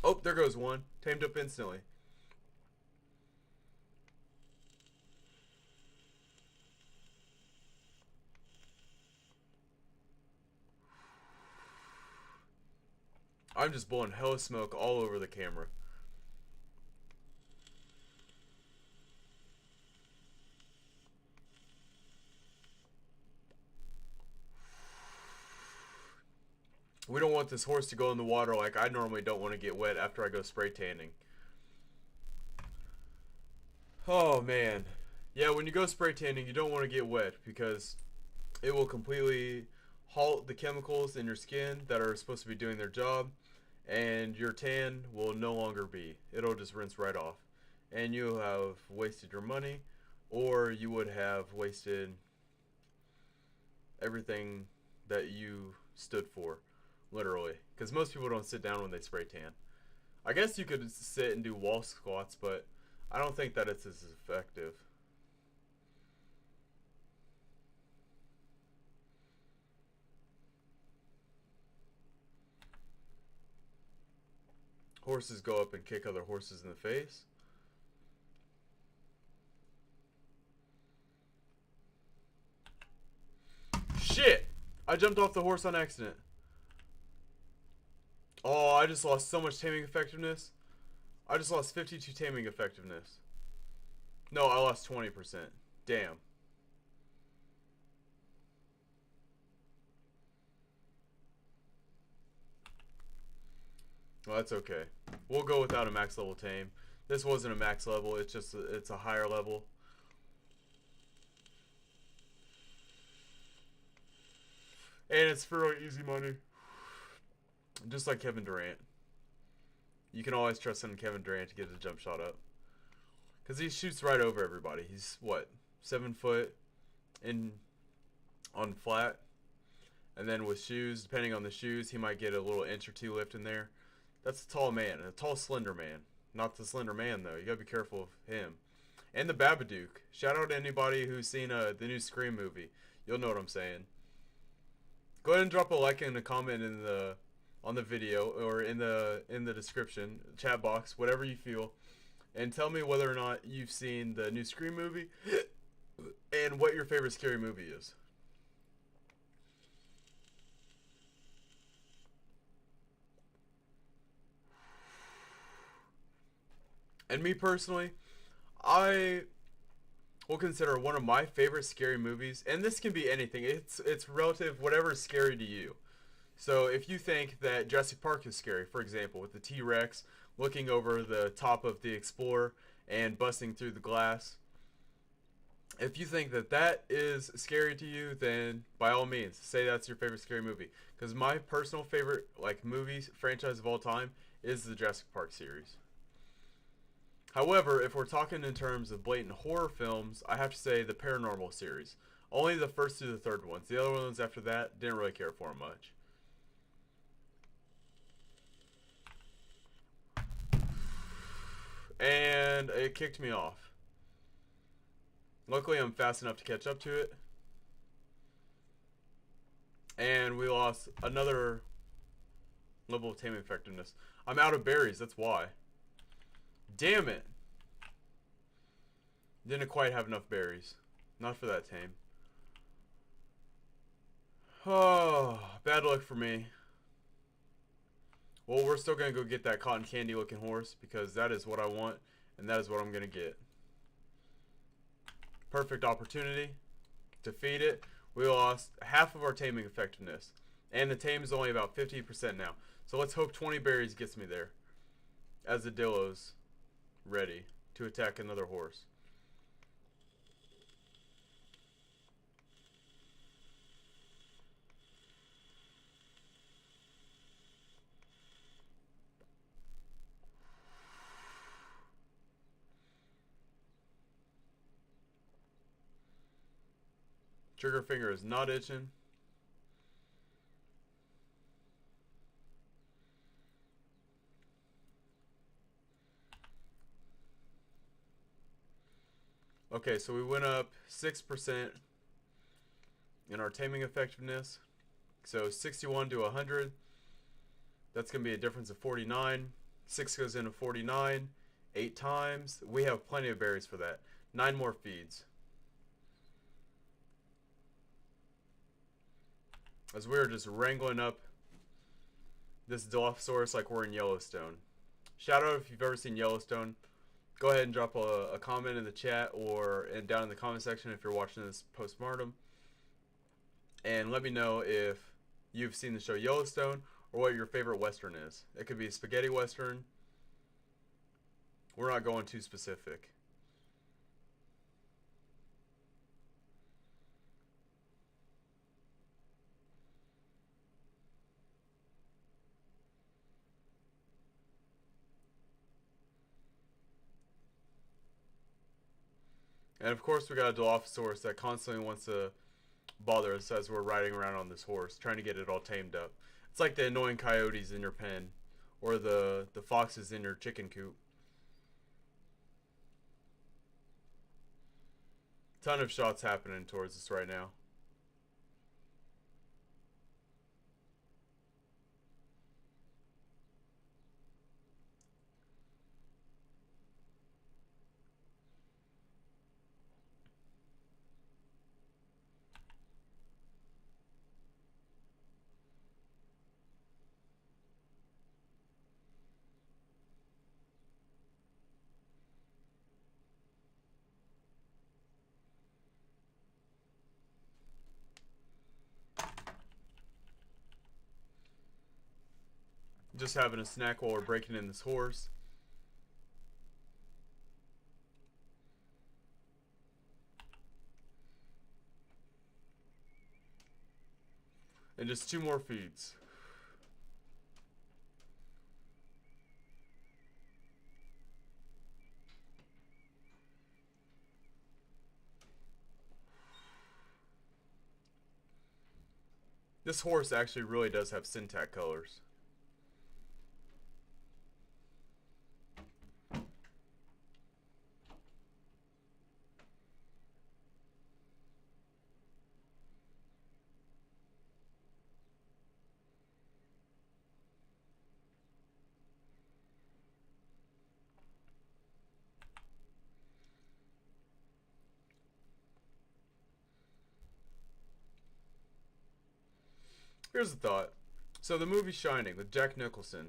Oh, there goes one. Tamed up instantly. I'm just blowing hella smoke all over the camera. We don't want this horse to go in the water like I normally don't want to get wet after I go spray tanning. Oh man. Yeah, when you go spray tanning, you don't want to get wet because it will completely halt the chemicals in your skin that are supposed to be doing their job, and your tan will no longer be. It'll just rinse right off. And you'll have wasted your money, or you would have wasted everything that you stood for, literally. Because most people don't sit down when they spray tan. I guess you could sit and do wall squats, but I don't think that it's as effective. Horses go up and kick other horses in the face. Shit! I jumped off the horse on accident. Oh, I just lost so much taming effectiveness. I just lost 52 taming effectiveness. No, I lost 20%. Damn. Well, that's okay. We'll go without a max level tame. This wasn't a max level, it's just it's a higher level. And it's for really easy money. Just like Kevin Durant. You can always trust in Kevin Durant to get the jump shot up. Because he shoots right over everybody. He's, what, 7 foot in on flat. And then with shoes, depending on the shoes, he might get a little inch or two lift in there. That's a tall man. A tall, slender man. Not the Slender Man, though. You gotta be careful of him. And the Babadook. Shout out to anybody who's seen the new Scream movie. You'll know what I'm saying. Go ahead and drop a like and a comment in the on the video or in the description, chat box, whatever you feel, and tell me whether or not you've seen the new Scream movie and what your favorite scary movie is. And me personally, I will consider one of my favorite scary movies, and this can be anything. It's relative, whatever is scary to you. So if you think that Jurassic Park is scary, for example, with the T-Rex looking over the top of the Explorer and busting through the glass, if you think that that is scary to you, then by all means, say that's your favorite scary movie. Because my personal favorite movies franchise of all time is the Jurassic Park series. However, if we're talking in terms of blatant horror films, I have to say the Paranormal series. Only the first to the third ones. The other ones after that, didn't really care for them much. And it kicked me off. Luckily, I'm fast enough to catch up to it. And we lost another level of taming effectiveness. I'm out of berries, that's why. Damn it. Didn't quite have enough berries. Not for that tame. Oh, bad luck for me. Well, we're still going to go get that cotton candy looking horse because that is what I want and that is what I'm going to get. Perfect opportunity to feed it. We lost half of our taming effectiveness and the tame is only about 50% now. So let's hope 20 berries gets me there as the Dillo's ready to attack another horse. Trigger finger is not itching. Okay, so we went up 6% in our taming effectiveness. So 61 to 100. That's going to be a difference of 49. 6 goes into 49. 8 times. We have plenty of berries for that. 9 more feeds. As we're just wrangling up this Dilophosaurus like we're in Yellowstone. Shout out if you've ever seen Yellowstone. Go ahead and drop a comment in the chat or down in the comment section if you're watching this postmortem. And let me know if you've seen the show Yellowstone or what your favorite Western is. It could be a spaghetti Western. We're not going too specific. And of course we got a Dilophosaurus that constantly wants to bother us as we're riding around on this horse, trying to get it all tamed up. It's like the annoying coyotes in your pen, or the foxes in your chicken coop. Ton of shots happening towards us right now. Just having a snack while we're breaking in this horse. And just 2 more feeds. This horse actually really does have syntax colors. Here's a thought. So the movie Shining with Jack Nicholson,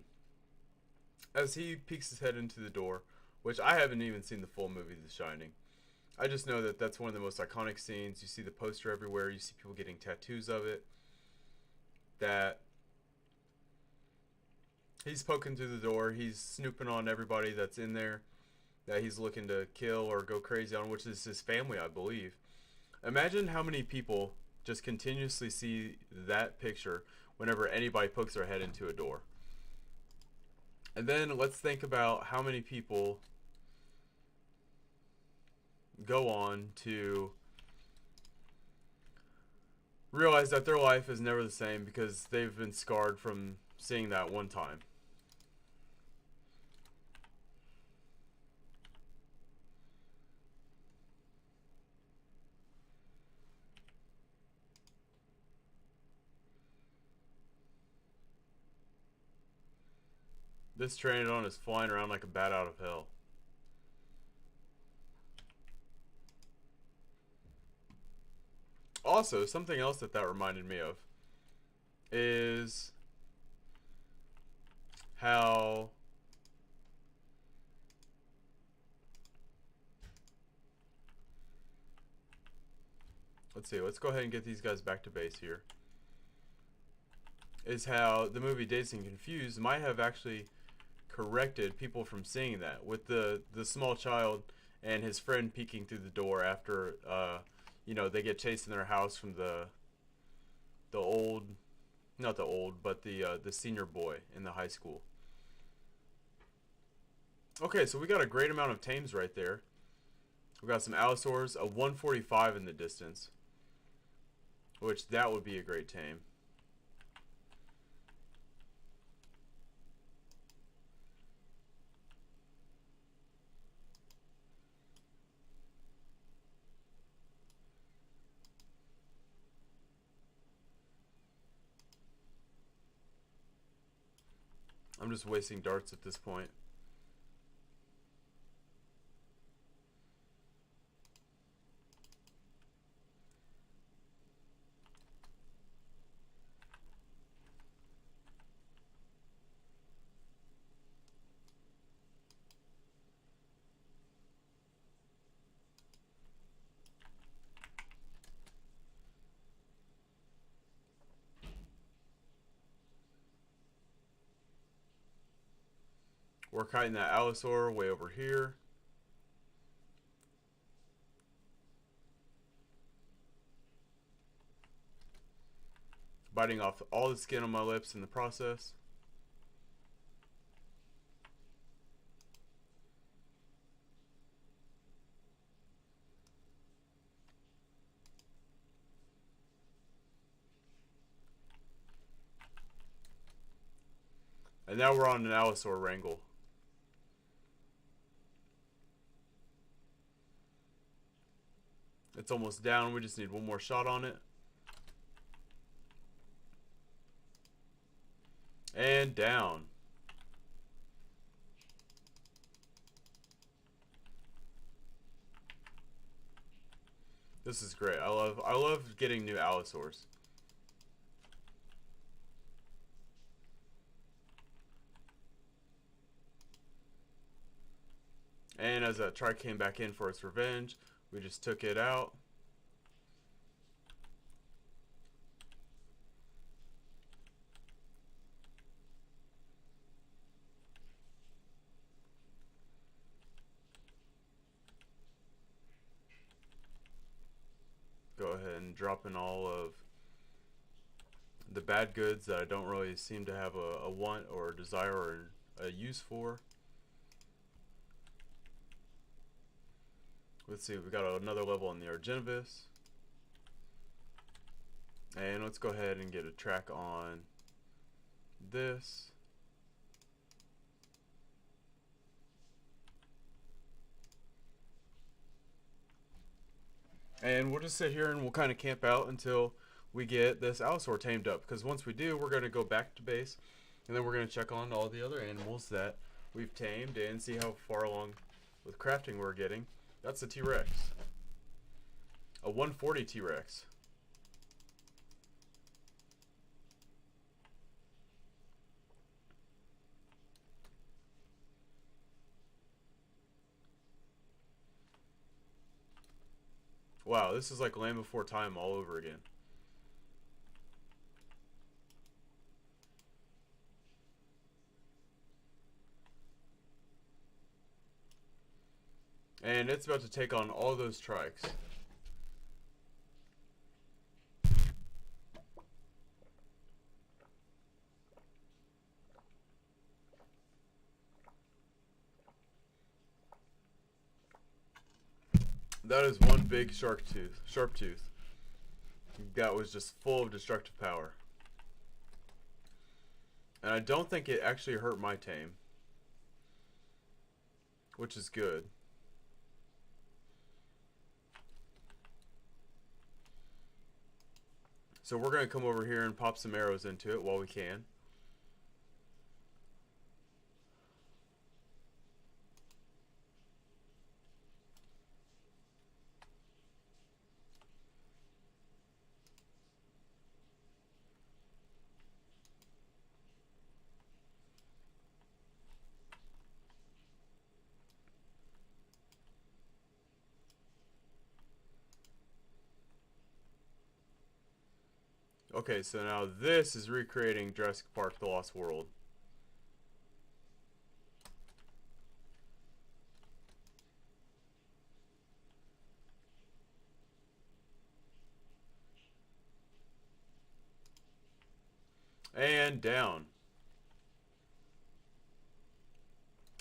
as he peeks his head into the door, which I haven't even seen the full movie The Shining. I just know that that's one of the most iconic scenes. You see the poster everywhere. You see people getting tattoos of it. That he's poking through the door. He's snooping on everybody that's in there that he's looking to kill or go crazy on, which is his family, I believe. Imagine how many people just continuously see that picture whenever anybody pokes their head into a door. And then let's think about how many people go on to realize that their life is never the same because they've been scarred from seeing that one time. This Pteranodon is flying around like a bat out of hell. Also, something else that reminded me of is how let's see, let's go ahead and get these guys back to base here. Is how the movie Dazed and Confused might have actually corrected people from seeing that, with the small child and his friend peeking through the door after you know, they get chased in their house from the old, not the old, but the senior boy in the high school. Okay, so we got a great amount of tames right there. We got some Allosaurs, a 145 in the distance, which that would be a great tame. I'm just wasting darts at this point. We're kiting that Allosaur way over here. Biting off all the skin on my lips in the process. And now we're on an Allosaur wrangle. It's almost down. We just need one more shot on it. And down. This is great. I love getting new Allosaurs. And as that trike came back in for its revenge, we just took it out. Go ahead and drop in all of the bad goods that I don't really seem to have a want or a desire or a use for. Let's see, we got another level on the Argentavis. And let's go ahead and get a track on this. And we'll just sit here and we'll kind of camp out until we get this Allosaur tamed up. Because once we do, we're going to go back to base. And then we're going to check on all the other animals that we've tamed and see how far along with crafting we're getting. That's a T-Rex. A 140 T-Rex. Wow, this is like Land Before Time all over again. And it's about to take on all those trikes. That is one big sharp tooth. That was just full of destructive power. And I don't think it actually hurt my tame, which is good. So we're going to come over here and pop some arrows into it while we can. Okay, so now this is recreating Jurassic Park: The Lost World. And down.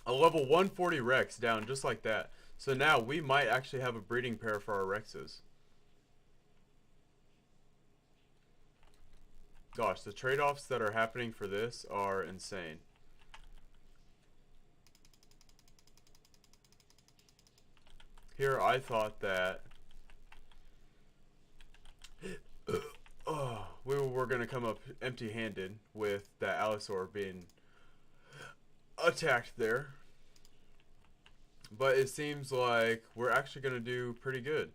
A level 140 Rex down just like that. So now we might actually have a breeding pair for our Rexes. Gosh, the trade-offs that are happening for this are insane. Here I thought that we were going to come up empty-handed with that Allosaur being attacked there. But it seems like we're actually going to do pretty good.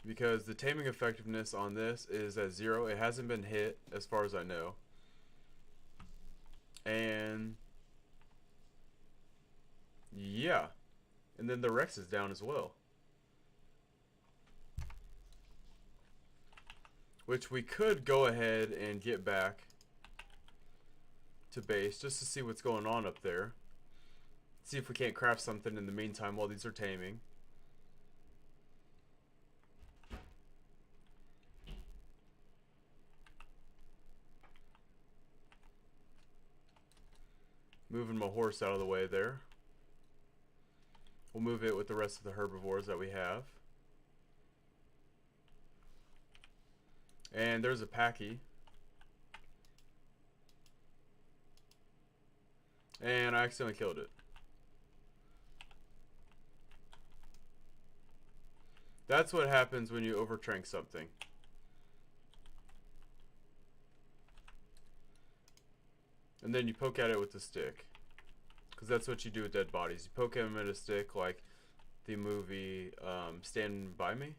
Because the taming effectiveness on this is at 0. It hasn't been hit as far as I know. And yeah. And then the Rex is down as well. Which we could go ahead and get back to base just to see what's going on up there. See if we can't craft something in the meantime while these are taming. Moving my horse out of the way there. We'll move it with the rest of the herbivores that we have. And there's a Packy. And I accidentally killed it. That's what happens when you overtrank something. And then you poke at it with a stick. Because that's what you do with dead bodies. You poke them at a stick like the movie Stand By Me.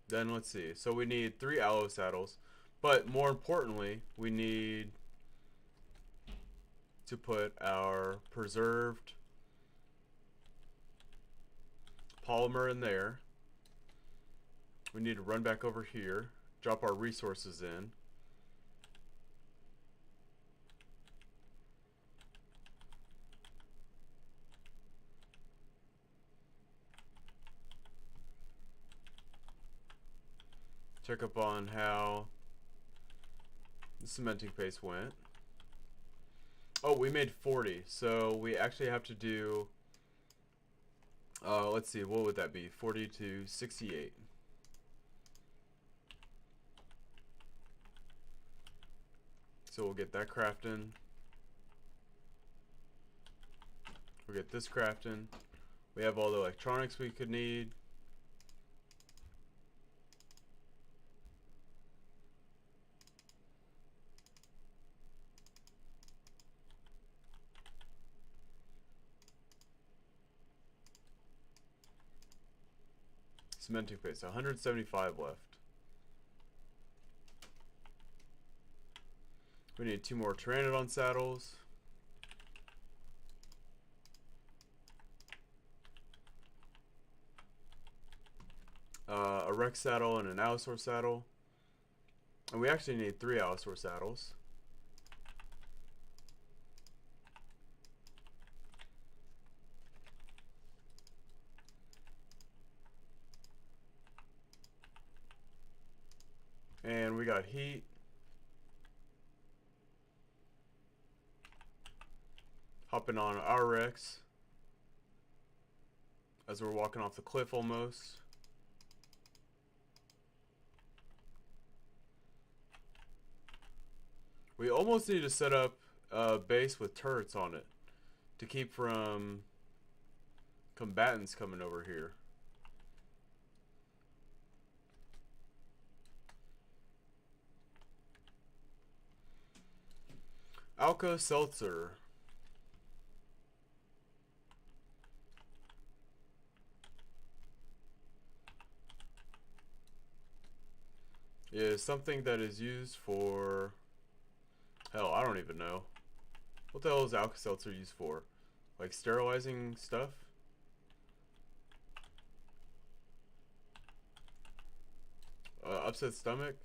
Then let's see. So we need 3 aloe saddles. But more importantly, we need to put our preserved polymer in there. We need to run back over here, drop our resources in. Check up on how the cementing paste went. Oh, we made 40, so we actually have to do, let's see, what would that be? 40 to 68. So we'll get that crafting. We'll get this crafting. We have all the electronics we could need. Cementing paste, 175 left. We need 2 more Pteranodon saddles. A Rex saddle and an Allosaur saddle. And we actually need 3 Allosaur saddles. And we got heat. Hopping on our Rex as we're walking off the cliff almost. We almost need to set up a base with turrets on it to keep from combatants coming over here. Alka-Seltzer. Is something that is used for, hell, I don't even know. What the hell is Alka-Seltzer used for? Like sterilizing stuff? upset stomach.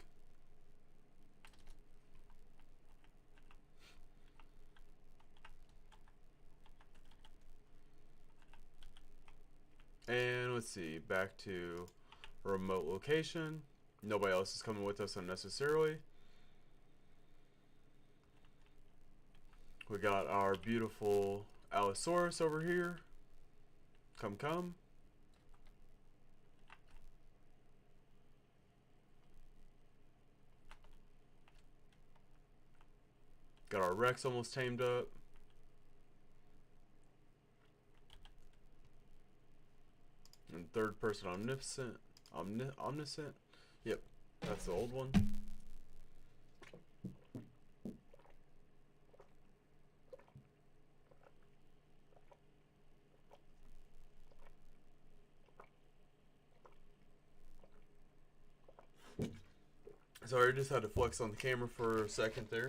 And let's see, back to a remote location. Nobody else is coming with us unnecessarily. We got our beautiful Allosaurus over here. Come, come. Got our Rex almost tamed up. And third person omniscient. Omniscient? Yep, that's the old one. Sorry, I just had to flex on the camera for a second there.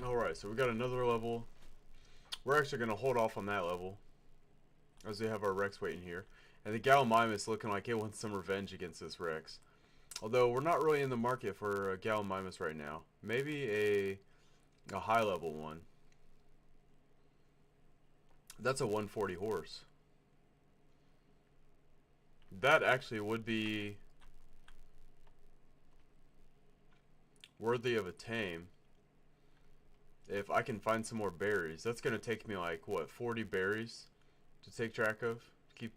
Alright, so we got another level. We're actually going to hold off on that level, as we have our Rex waiting here. And the Gallimimus looking like it wants some revenge against this Rex. Although, we're not really in the market for a Gallimimus right now. Maybe a high level one. That's a 140 horse. That actually would be worthy of a tame. If I can find some more berries. That's going to take me like, what, 40 berries to take track of? To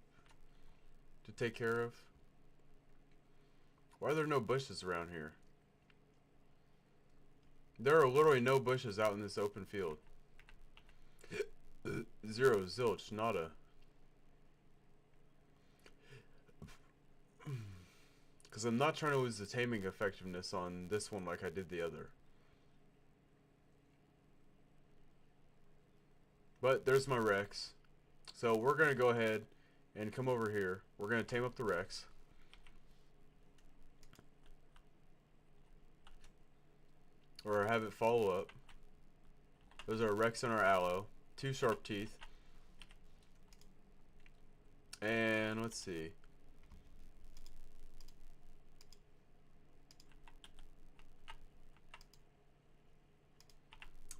take care of? Why are there no bushes around here? There are literally no bushes out in this open field. Zero, zilch, nada. Because I'm not trying to lose the taming effectiveness on this one like I did the other. But there's my Rex. So we're going to go ahead and come over here. We're going to tame up the Rex. Or have it follow up. Those are Rex and our Allo. 2 sharp teeth. And let's see.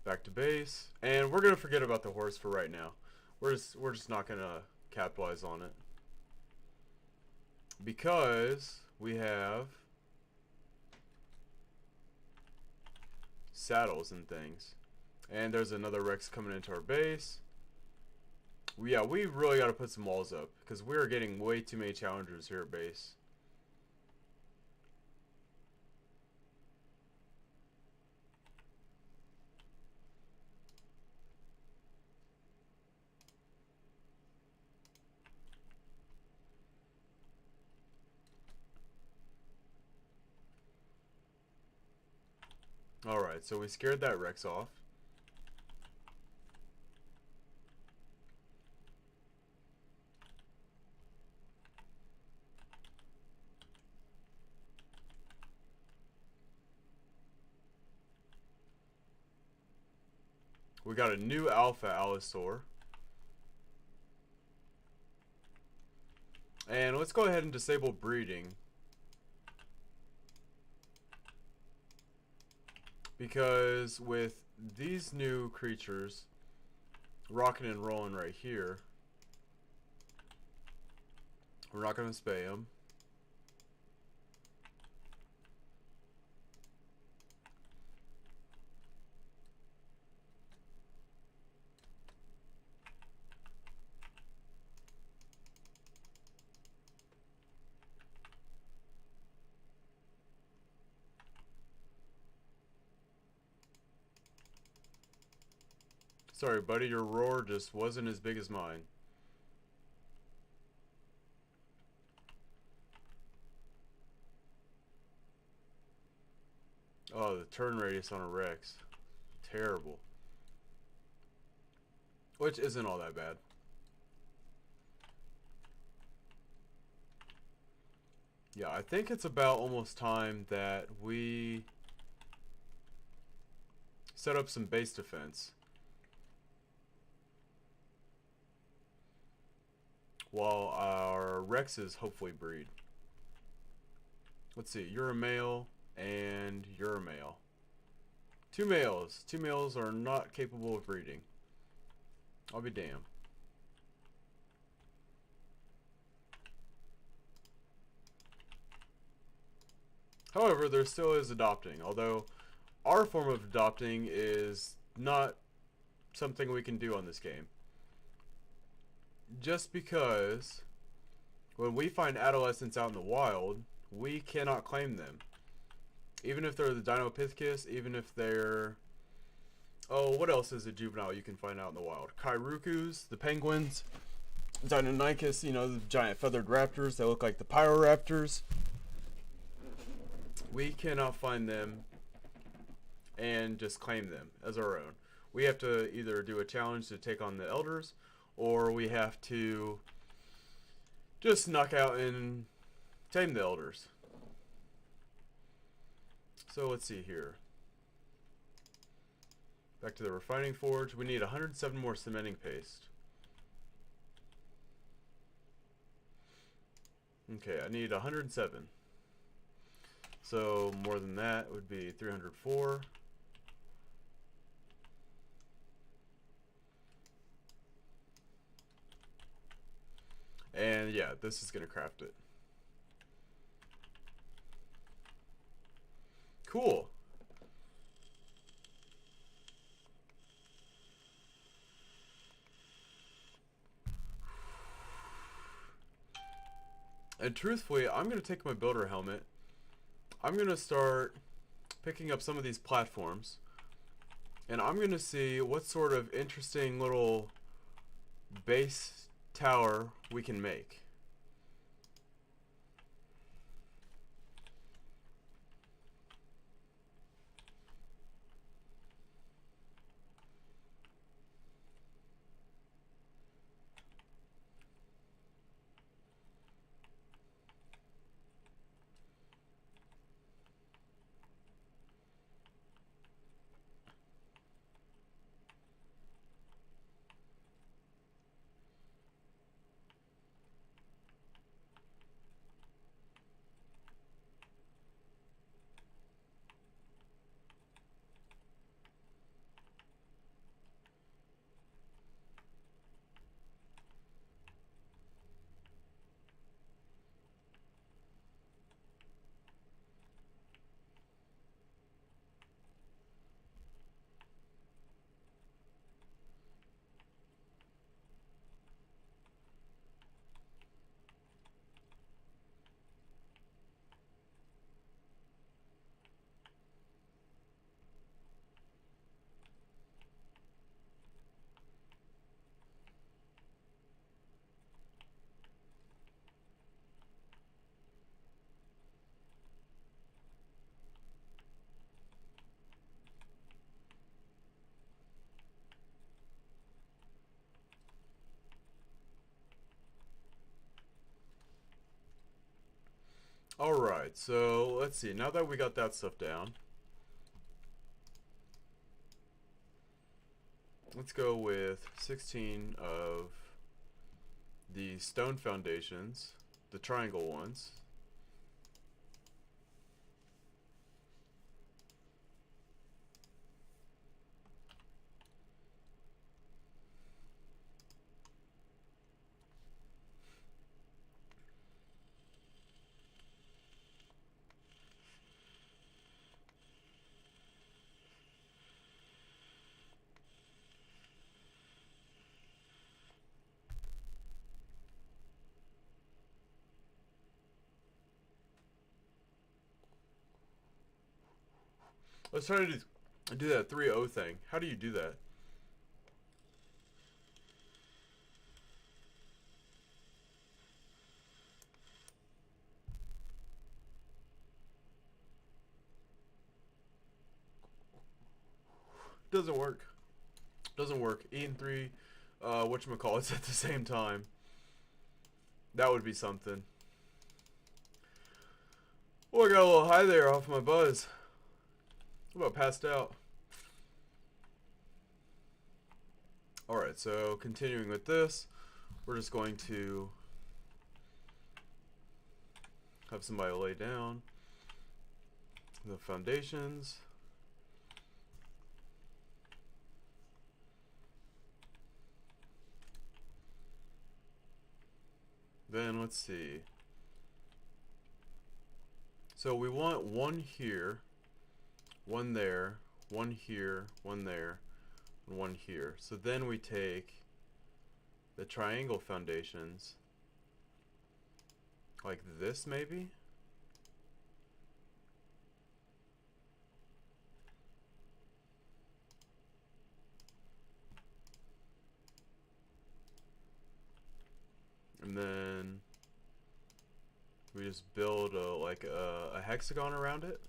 Back to base. And we're going to forget about the horse for right now. We're just not going to capitalize on it. Because we have saddles and things. And there's another Rex coming into our base. Yeah, we really got to put some walls up. Because we're getting way too many challengers here at base. Alright, so we scared that Rex off. We got a new alpha Allosaur. And let's go ahead and disable breeding. Because with these new creatures, rocking and rolling right here. We're not going to spay them. Sorry, buddy, your roar just wasn't as big as mine. Oh, the turn radius on a Rex. Terrible. Which isn't all that bad. Yeah, I think it's about almost time that we set up some base defense. While our Rexes hopefully breed. Let's see, you're a male and you're a male. Two males. Two males are not capable of breeding. I'll be damned. However, there still is adopting, although our form of adopting is not something we can do on this game. Just because when we find adolescents out in the wild, we cannot claim them. Even if they're the Dinopithecus, even if they're... Oh, what else is a juvenile you can find out in the wild? Kairukus, the penguins, Deinonychus, you know, the giant feathered raptors that look like the Pyroraptors. We cannot find them and just claim them as our own. We have to either do a challenge to take on the elders, or we have to just knock out and tame the elders. So let's see here. Back to the refining forge. We need 107 more cementing paste. Okay, I need 107. So more than that would be 304. And yeah, this is going to craft it. Cool. And truthfully, I'm going to take my builder helmet. I'm going to start picking up some of these platforms. And I'm going to see what sort of interesting little base tower we can make. Alright, so let's see. Now that we got that stuff down, let's go with 16 of the stone foundations, the triangle ones. was trying to do that 3-0 thing. How do you do that? Doesn't work. Doesn't work. Eating 3 whatchamacallits at the same time. That would be something. Oh, I got a little high there off my buzz. What about passed out? Alright, so continuing with this, we're just going to have somebody lay down the foundations. Then let's see. So we want one here, one there, one here, one there, and one here. So then we take the triangle foundations, like this maybe? And then we just build a hexagon around it.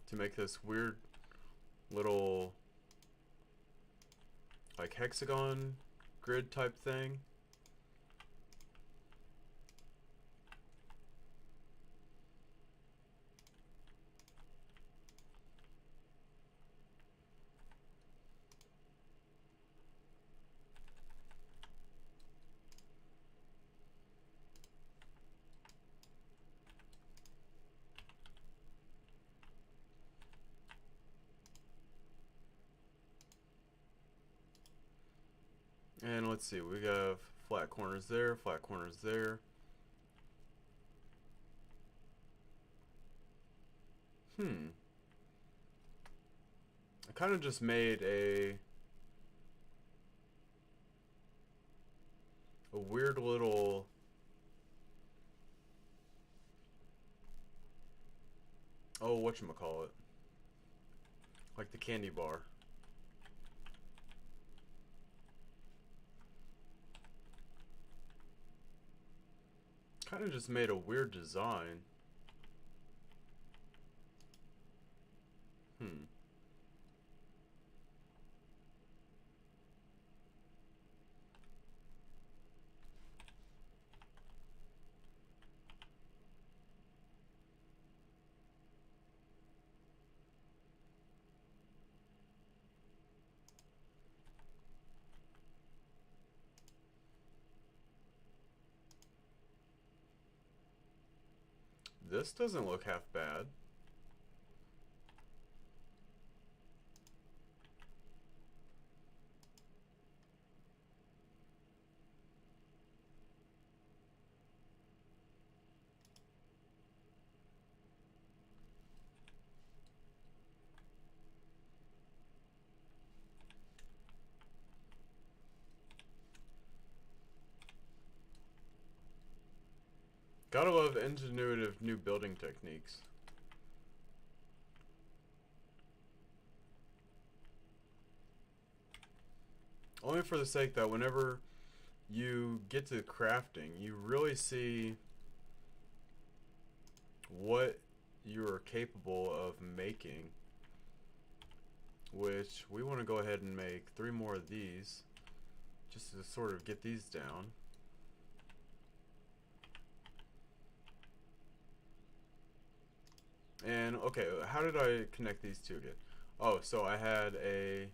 To make this weird little like hexagon grid type thing. And let's see, we have flat corners there, flat corners there. I kind of just made a weird little whatchamacallit, like the candy bar. Kind of just made a weird design. This doesn't look half bad. Gotta love ingenuitive new building techniques. Only for the sake that whenever you get to crafting, you really see what you're capable of making. Which we want to go ahead and make 3 more of these, just to sort of get these down. And okay, how did I connect these two again? Oh, so I had a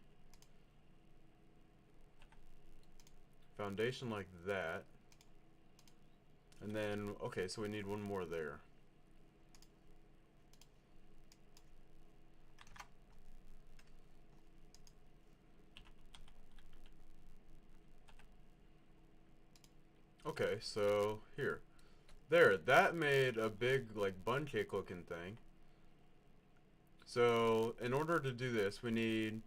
foundation like that. And then, okay, so we need one more there. Okay, so here. There, that made a big like bun cake looking thing. So in order to do this, we need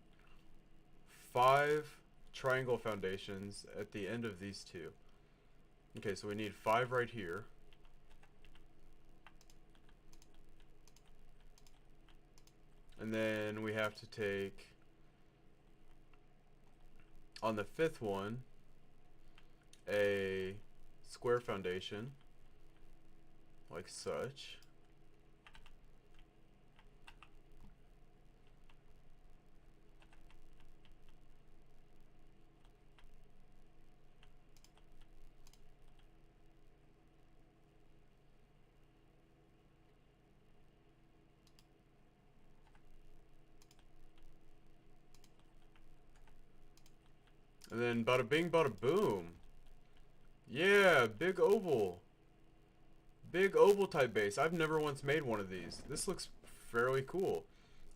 5 triangle foundations at the end of these two. Okay, so we need 5 right here. And then we have to take, on the 5th one, a square foundation, like such. And then bada bing, bada boom. Yeah, big oval. Big oval type base. I've never once made one of these. This looks fairly cool.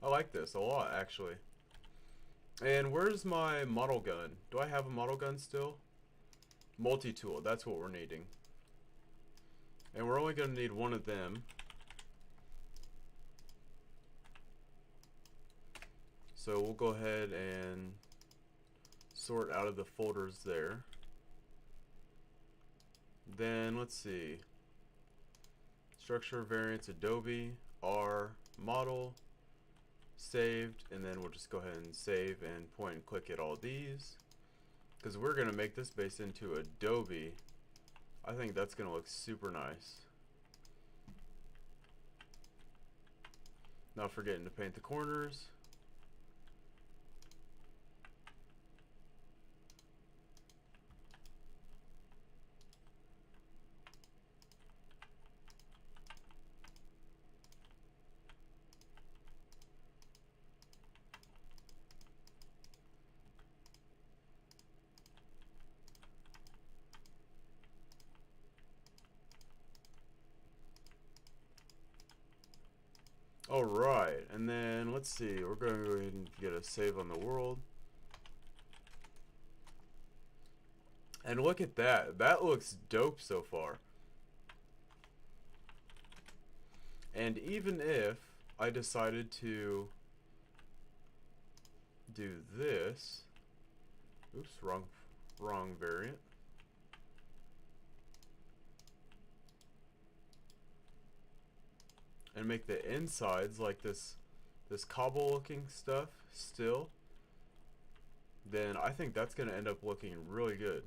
I like this a lot, actually. And where's my model gun? Do I have a model gun still? Multi-tool, that's what we're needing. And we're only going to need one of them. So we'll go ahead and sort out of the folders there. Then let's see. Structure variants, Adobe, R, model, saved, and then we'll just go ahead and save and point and click at all these. Because we're going to make this base into Adobe. I think that's going to look super nice. Not forgetting to paint the corners. Alright, and then let's see, we're going to go ahead and get a save on the world. And look at that, that looks dope so far. And even if I decided to do this, oops, wrong variant. And make the insides like this cobble looking stuff still, then I think that's going to end up looking really good.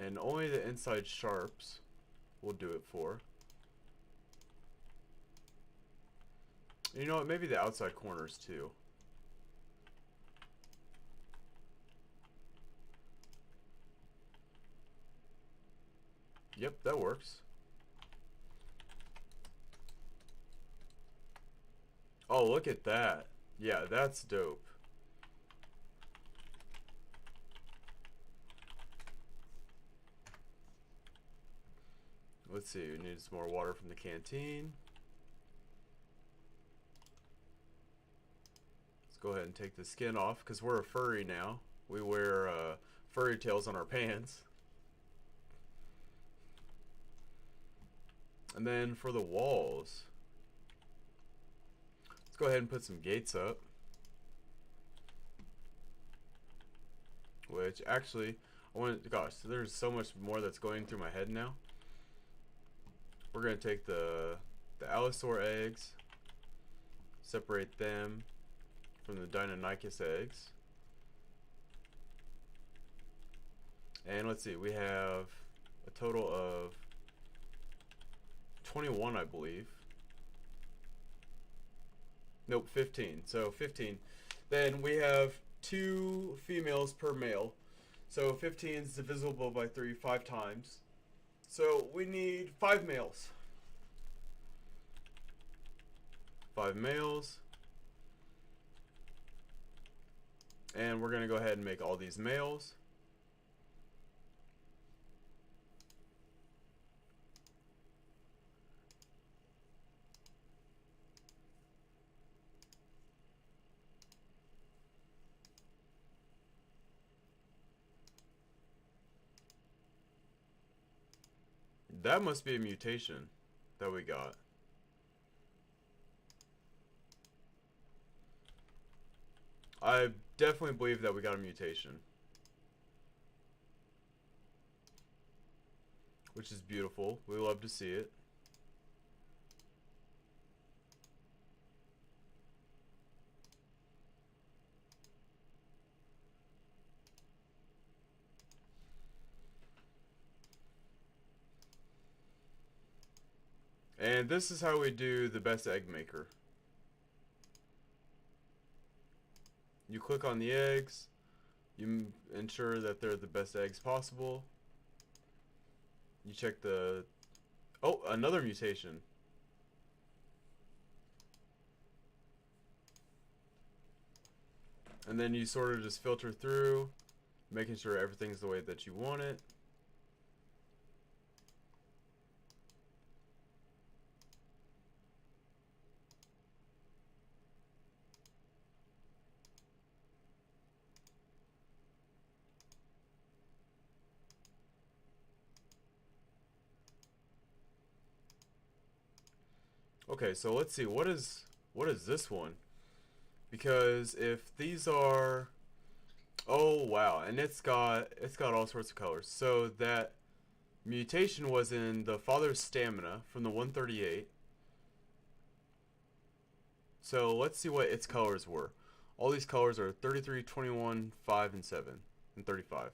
And only the inside sharps will do it for. You know what, maybe the outside corners too. Yep, that works. Oh, look at that. Yeah, that's dope. Let's see, we need some more water from the canteen. Let's go ahead and take the skin off because we're a furry now. We wear furry tails on our pants. And then for the walls, let's go ahead and put some gates up. Which actually, gosh, there's so much more that's going through my head now. We're going to take the Allosaur eggs, separate them from the Deinonychus eggs. And let's see, we have a total of 21, I believe. Nope, 15. So 15. Then we have 2 females per male. So 15 is divisible by 3 5 times. So we need 5 males. 5 males. And we're going to go ahead and make all these males. That must be a mutation that we got. I definitely believe that we got a mutation, which is beautiful. We love to see it. And this is how we do the best egg maker. You click on the eggs, you ensure that they're the best eggs possible. You check the... Oh, another mutation. And then you sort of just filter through, making sure everything's the way that you want it. Okay, so let's see, what is this one? Because if these are... Oh wow, and it's got all sorts of colors. So that mutation was in the father's stamina from the 138. So let's see what its colors were. All these colors are 33, 21, 5, and 7, and 35.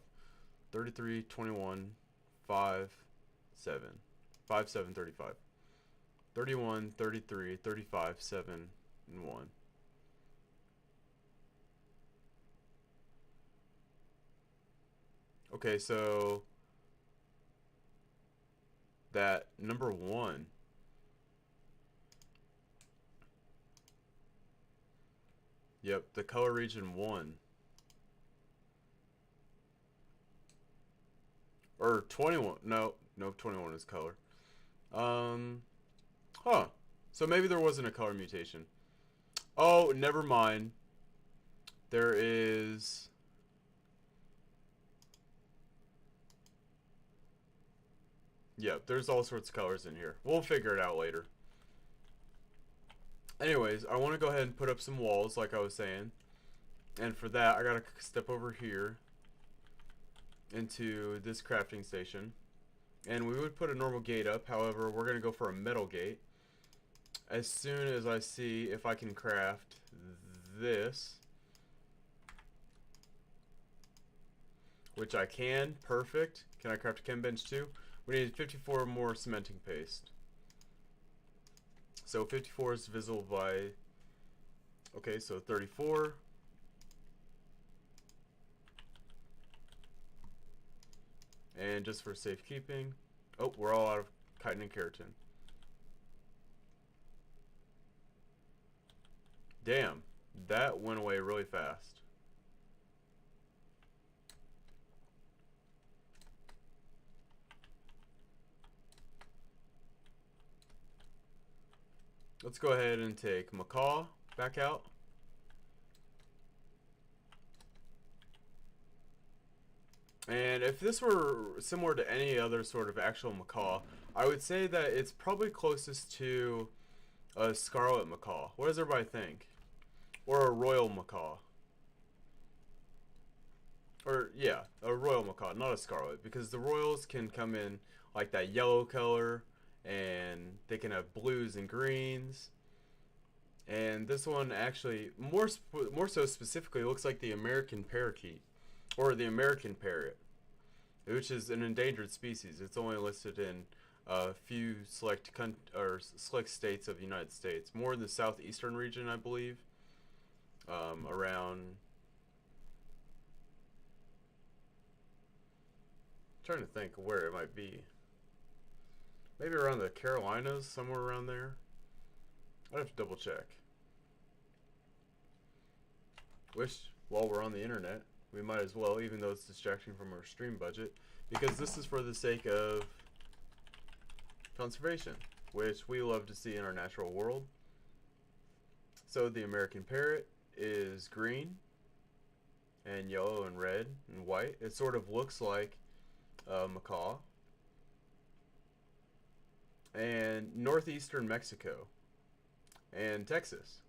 33, 21, 5, 7. 5, 7, 35. 31, 33, 35, 7, and 1. Okay, so that number 1. Yep, the color region 1. Or 21. No, 21 is color. Huh. So maybe there wasn't a color mutation. Oh, never mind. There is... Yep, there's all sorts of colors in here. We'll figure it out later. Anyways, I want to go ahead and put up some walls like I was saying. And for that, I gotta step over here into this crafting station. And we would put a normal gate up. However, we're gonna go for a metal gate. As soon as I see if I can craft this, which I can, perfect. Can I craft a Chem Bench too? We need 54 more cementing paste. So 54 is divisible by, okay, so 34. And just for safekeeping, oh, we're all out of chitin and keratin. Damn, that went away really fast. Let's go ahead and take Macaw back out. And if this were similar to any other sort of actual macaw, I would say that it's probably closest to a Scarlet Macaw. What does everybody think? Or a Royal Macaw. Or, yeah, a Royal Macaw, not a Scarlet. Because the Royals can come in like that yellow color, and they can have blues and greens. And this one actually, more so specifically, looks like the American parakeet. Or the American parrot, which is an endangered species. It's only listed in a few select states of the United States. More in the southeastern region, I believe. Around... I'm trying to think where it might be. Maybe around the Carolinas, somewhere around there. I'd have to double check. Which, while we're on the internet, we might as well, even though it's distracting from our stream budget, because this is for the sake of conservation, which we love to see in our natural world. So the American parrot is green and yellow and red and white. It sort of looks like a macaw. And northeastern Mexico and Texas.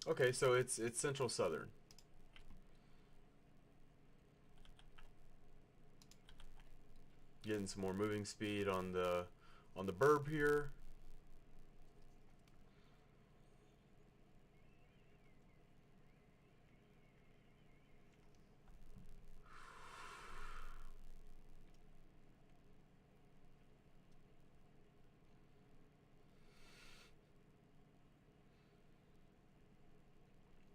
Okay, so it's central southern. Getting some more moving speed on the burb here.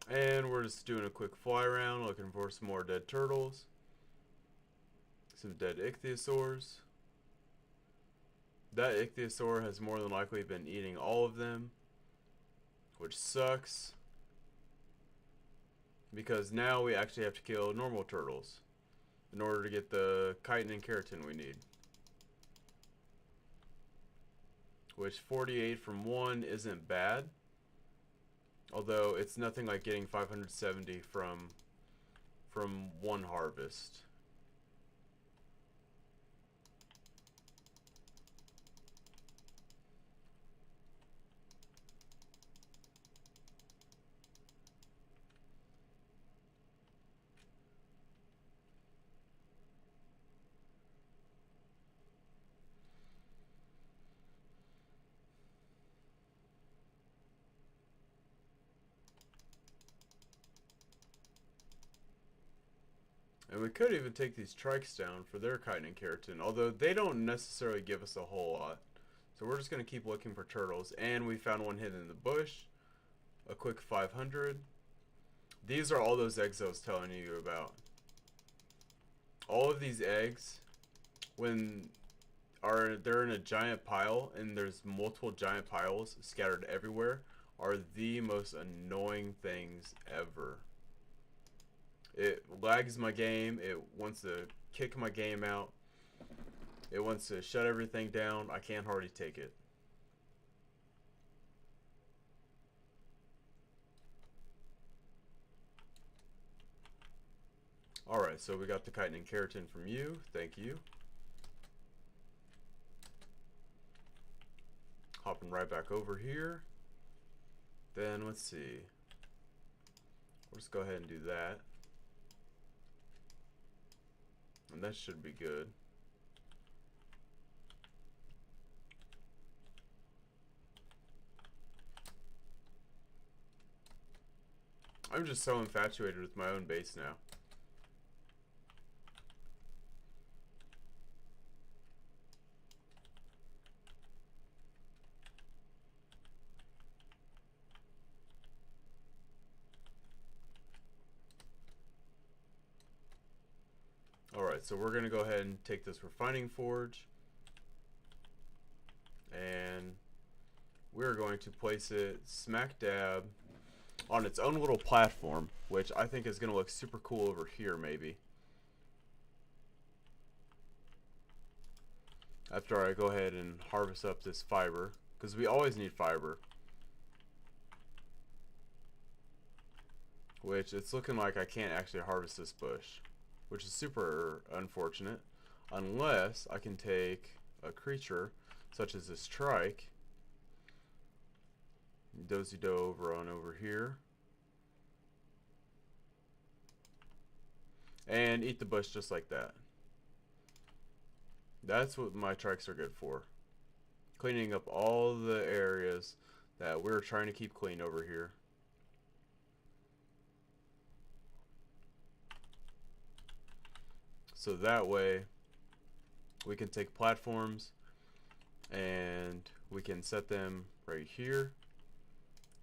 And we're just doing a quick fly around, looking for some more dead turtles. Some dead ichthyosaurs. That ichthyosaur has more than likely been eating all of them, which sucks. Because now we actually have to kill normal turtles in order to get the chitin and keratin we need. Which 48 from 1 isn't bad. Although it's nothing like getting 570 from one harvest. And we could even take these trikes down for their chitin and keratin, although they don't necessarily give us a whole lot. So we're just going to keep looking for turtles. And we found one hidden in the bush. A quick 500. These are all those eggs I was telling you about. All of these eggs, when they're in a giant pile, and there's multiple giant piles scattered everywhere, are the most annoying things ever. It lags my game. It wants to kick my game out. It wants to shut everything down. I can't hardly take it. Alright, so we got the chitin and keratin from you. Thank you. Hopping right back over here. Then let's see. We'll just go ahead and do that. And that should be good. I'm just so infatuated with my own base now. Alright, so we're going to go ahead and take this refining forge. And we're going to place it smack dab on its own little platform, which I think is going to look super cool over here maybe. After I go ahead and harvest up this fiber, because we always need fiber. Which it's looking like I can't actually harvest this bush, which is super unfortunate, unless I can take a creature such as this trike, dozy-do over here, and eat the bush just like that. That's what my trikes are good for. Cleaning up all the areas that we're trying to keep clean over here. So that way we can take platforms and we can set them right here,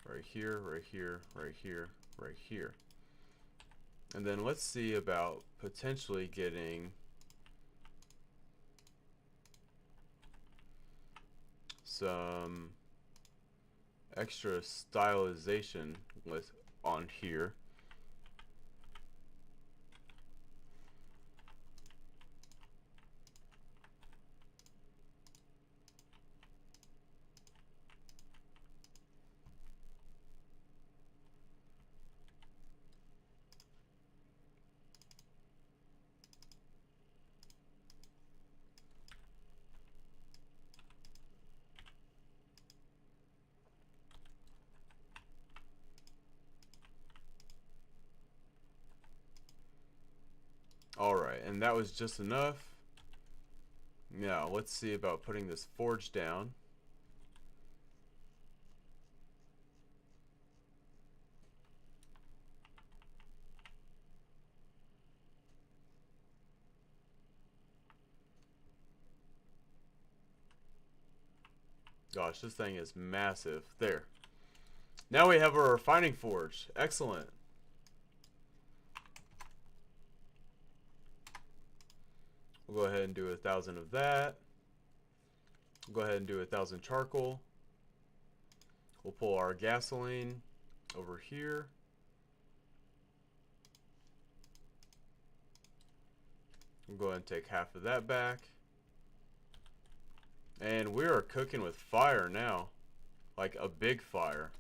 right here, right here, right here, right here. And then let's see about potentially getting some extra stylization on here. Alright, and that was just enough. Now, let's see about putting this forge down. Gosh, this thing is massive. There. Now we have our refining forge. Excellent. We'll go ahead and do 1,000 of that. We'll go ahead and do 1,000 charcoal. We'll pull our gasoline over here. We'll go ahead and take half of that back. And we are cooking with fire now. Like a big fire.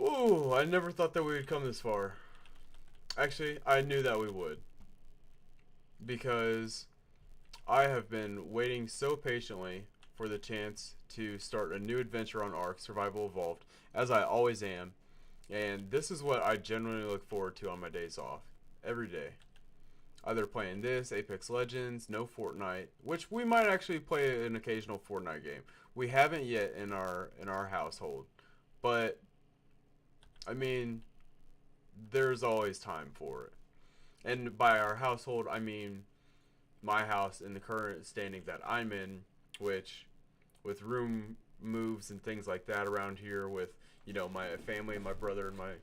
Ooh, I never thought that we would come this far. Actually, I knew that we would. Because I have been waiting so patiently for the chance to start a new adventure on Ark Survival Evolved, as I always am. And this is what I genuinely look forward to on my days off. Every day. Either playing this, Apex Legends, no Fortnite, which we might actually play an occasional Fortnite game. We haven't yet in our household, but I mean, there's always time for it. And by our household, I mean my house in the current standing that I'm in, which with room moves and things like that around here, with my family, my brother, and my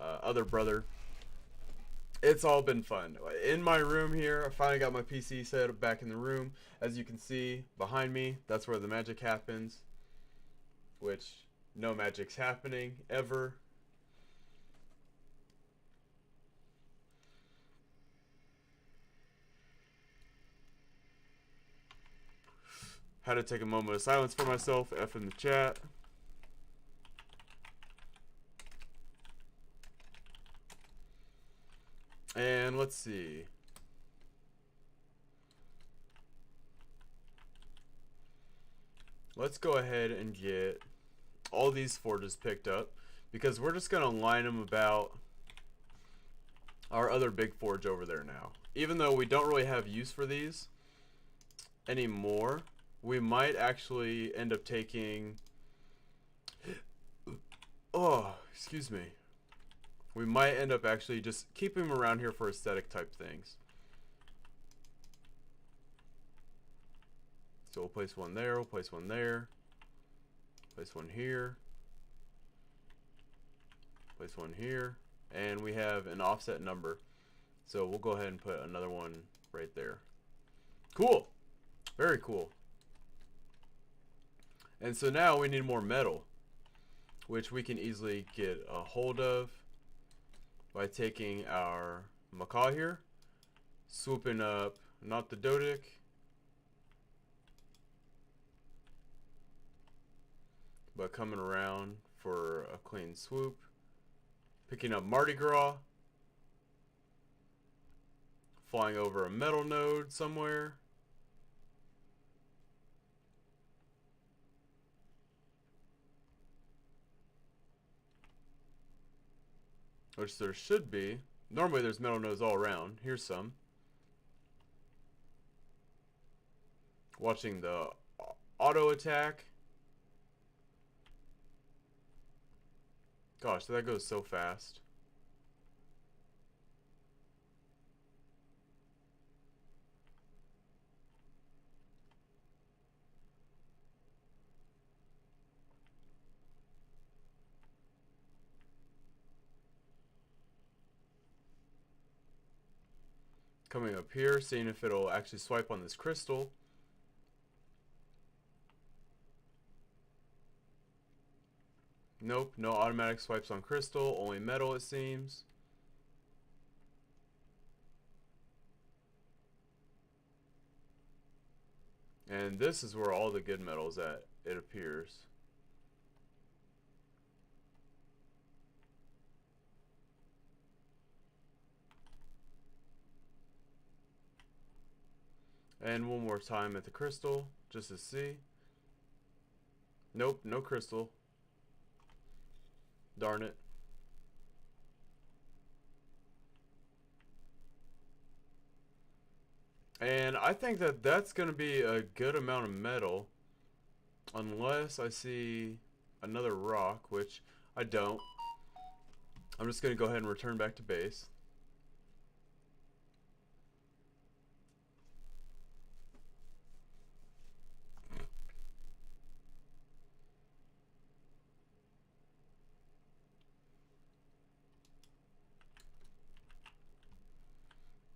other brother. It's all been fun. In my room here, I finally got my PC set up back in the room. As you can see behind me, that's where the magic happens. Which, no magic's happening, ever. Had to take a moment of silence for myself, F in the chat. And let's see. Let's go ahead and get all these forges picked up, because we're just going to line them about our other big forge over there now. Even though we don't really have use for these anymore, we might actually end up taking... Oh, excuse me. We might end up actually just keeping them around here for aesthetic type things. So we'll place one there, we'll place one there, place one here, place one here, and we have an offset number. So we'll go ahead and put another one right there. Cool. Very cool. And so now we need more metal, which we can easily get a hold of by taking our macaw here, swooping up, not the Dodic, but coming around for a clean swoop, picking up Mardi Gras, flying over a metal node somewhere, which there should be. Normally there's metal nodes all around. Here's some. Watching the auto attack. Gosh, that goes so fast. Coming up here, seeing if it'll actually swipe on this crystal. Nope, no automatic swipes on crystal, only metal it seems. And this is where all the good metal's at, it appears. And one more time at the crystal, just to see. Nope, no crystal. Darn it. And I think that that's going to be a good amount of metal. Unless I see another rock, which I don't. I'm just going to go ahead and return back to base.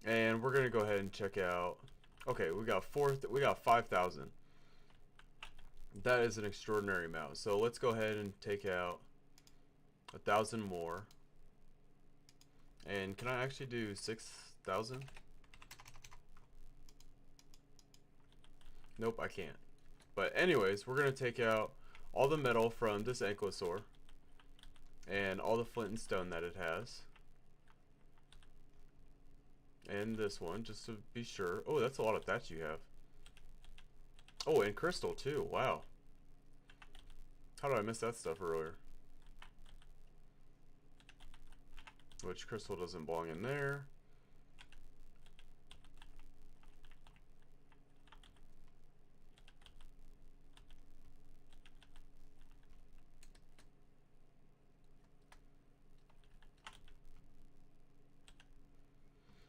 And we're going to go ahead and check out. Okay, we got 5,000. That is an extraordinary amount. So let's go ahead and take out 1,000 more. And can I actually do 6,000? Nope, I can't. But anyways, we're going to take out all the metal from this Ichthyosaur and all the flint and stone that it has. And this one, just to be sure. Oh, that's a lot of thatch you have. Oh, and crystal too. Wow. How did I miss that stuff earlier? Which crystal doesn't belong in there.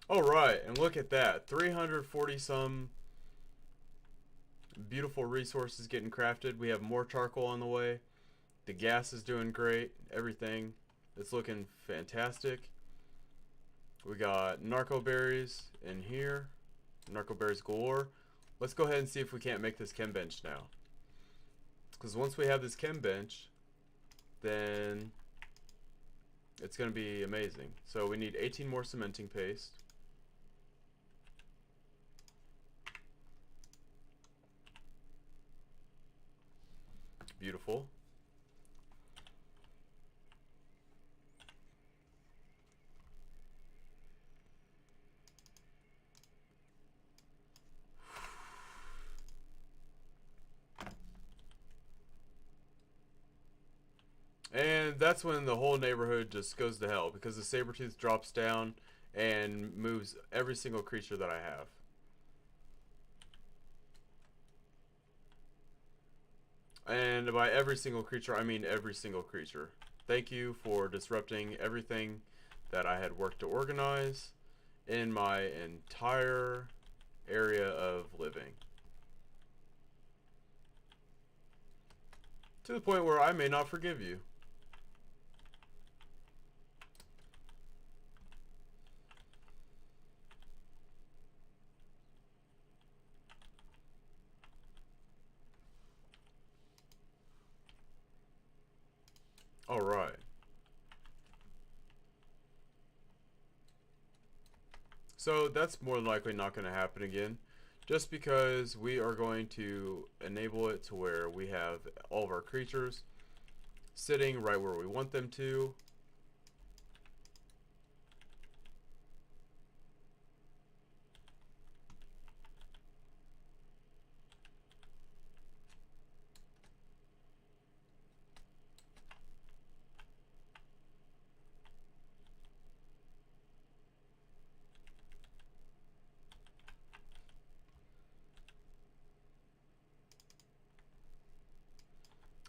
Alright, and look at that. 340 some beautiful resources getting crafted. We have more charcoal on the way. The gas is doing great. Everything is looking fantastic. We got narco berries in here. Narco berries galore. Let's go ahead and see if we can't make this Chem Bench now. Because once we have this Chem Bench, then it's going to be amazing. So we need 18 more cementing paste. Beautiful. And that's when the whole neighborhood just goes to hell, because the saber-tooth drops down and moves every single creature that I have. And by every single creature, I mean every single creature. Thank you for disrupting everything that I had worked to organize in my entire area of living. To the point where I may not forgive you. Alright. So that's more than likely not going to happen again. Just because we are going to enable it to where we have all of our creatures sitting right where we want them to.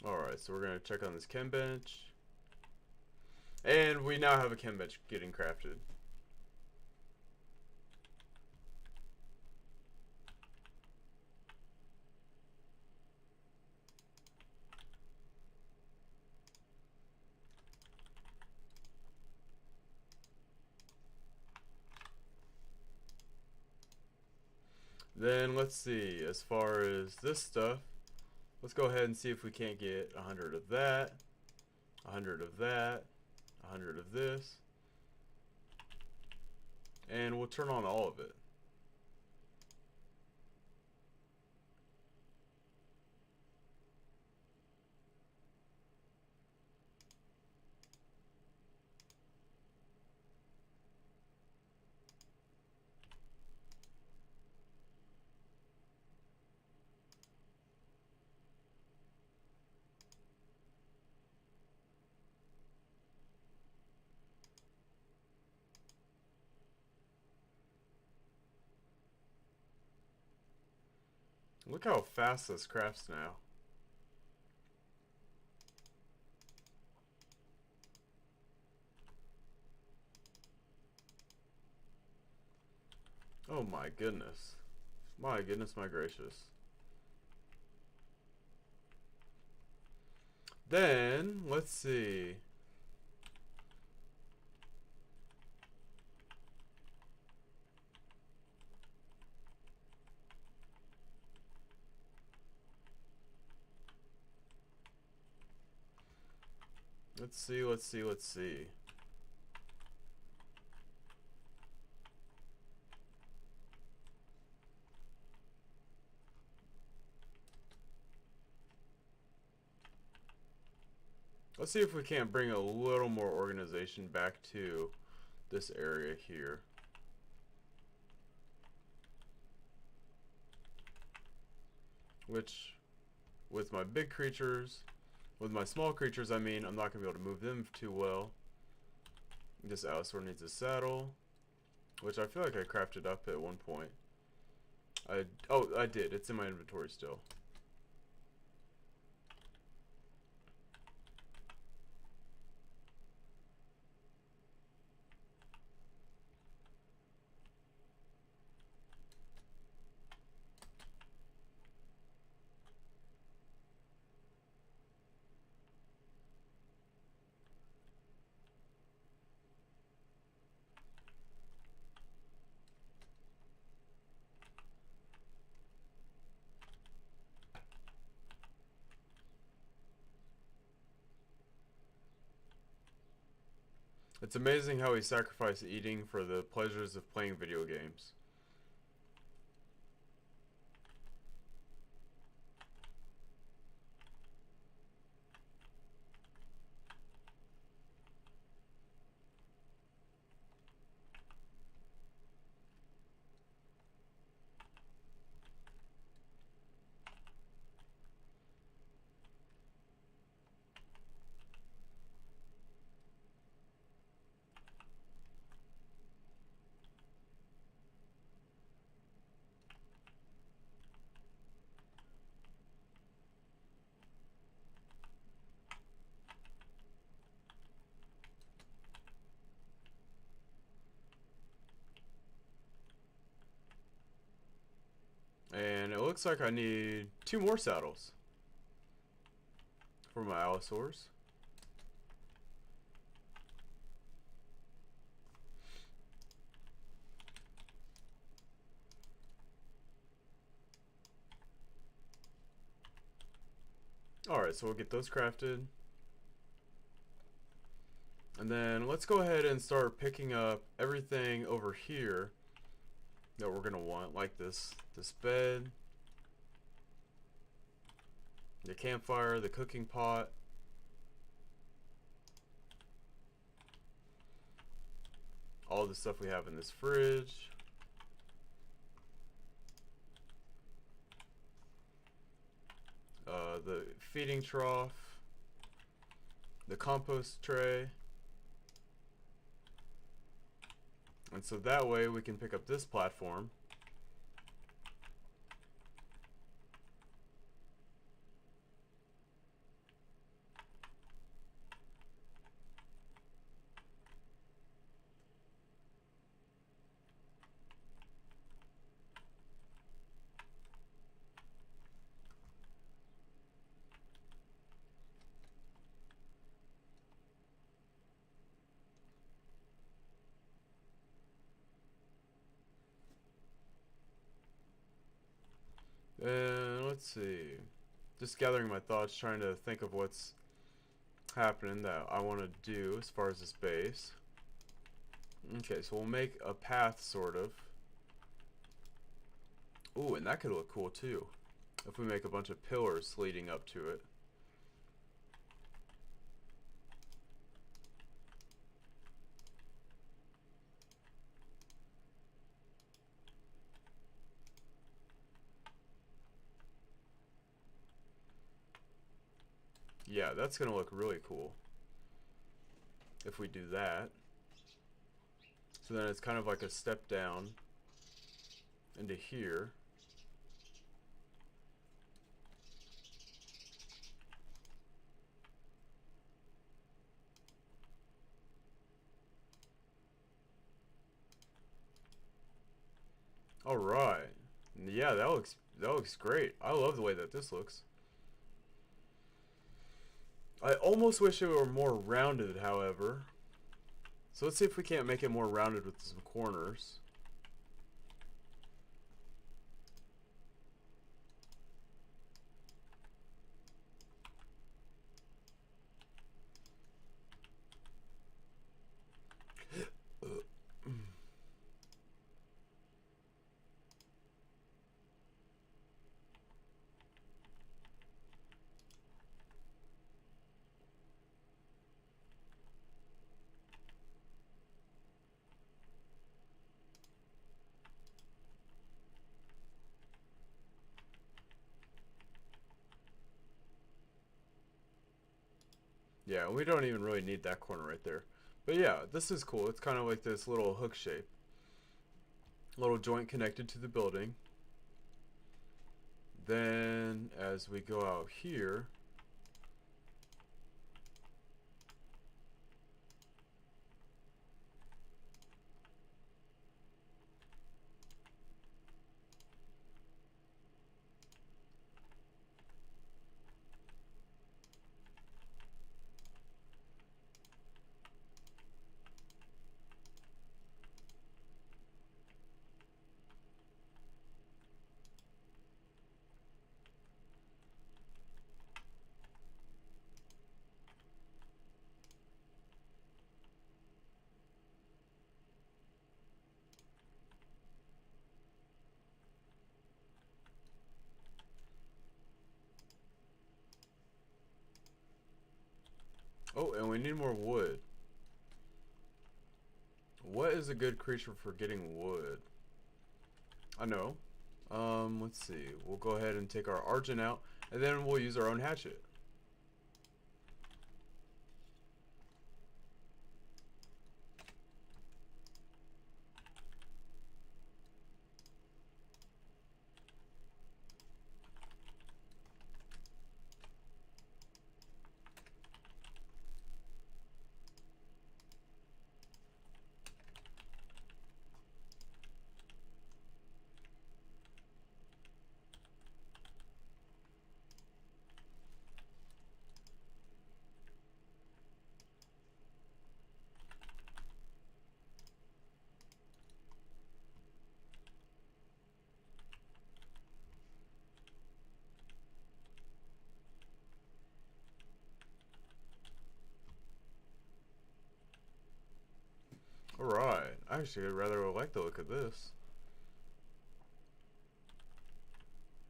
Alright, so we're going to check on this Chem Bench. And we now have a Chem Bench getting crafted. Then let's see, as far as this stuff, let's go ahead and see if we can't get 100 of that, 100 of that, 100 of this, and we'll turn on all of it. Look how fast this crafts now. Oh my goodness. My goodness, my gracious. Then, let's see. Let's see, let's see, let's see. Let's see if we can't bring a little more organization back to this area here. Which, with my big creatures, with my small creatures, I mean, I'm not going to be able to move them too well. This Allosaur needs a saddle, which I feel like I crafted up at one point. Oh, I did. It's in my inventory still. It's amazing how we sacrifice eating for the pleasures of playing video games. And it looks like I need 2 more saddles for my Allosaurs. Alright, so we'll get those crafted. And then let's go ahead and start picking up everything over here that we're gonna want, like this bed, the campfire, the cooking pot, all the stuff we have in this fridge, the feeding trough, the compost tray. And so that way we can pick up this platform. And let's see. Just gathering my thoughts, trying to think of what's happening that I want to do as far as this base. Okay, so we'll make a path, sort of. Ooh, and that could look cool too, if we make a bunch of pillars leading up to it. Yeah, that's gonna look really cool if we do that. So then it's kind of like a step down into here. All right. Yeah, that looks great. I love the way that this looks. I almost wish it were more rounded, however. So let's see if we can't make it more rounded with some corners. Yeah, we don't even really need that corner right there. But yeah, this is cool. It's kind of like this little hook shape. Little joint connected to the building. Then, as we go out here, oh, and we need more wood. What is a good creature for getting wood? I know. Let's see. We'll go ahead and take our argent out, and then we'll use our own hatchet. Alright. I actually rather like the look of this.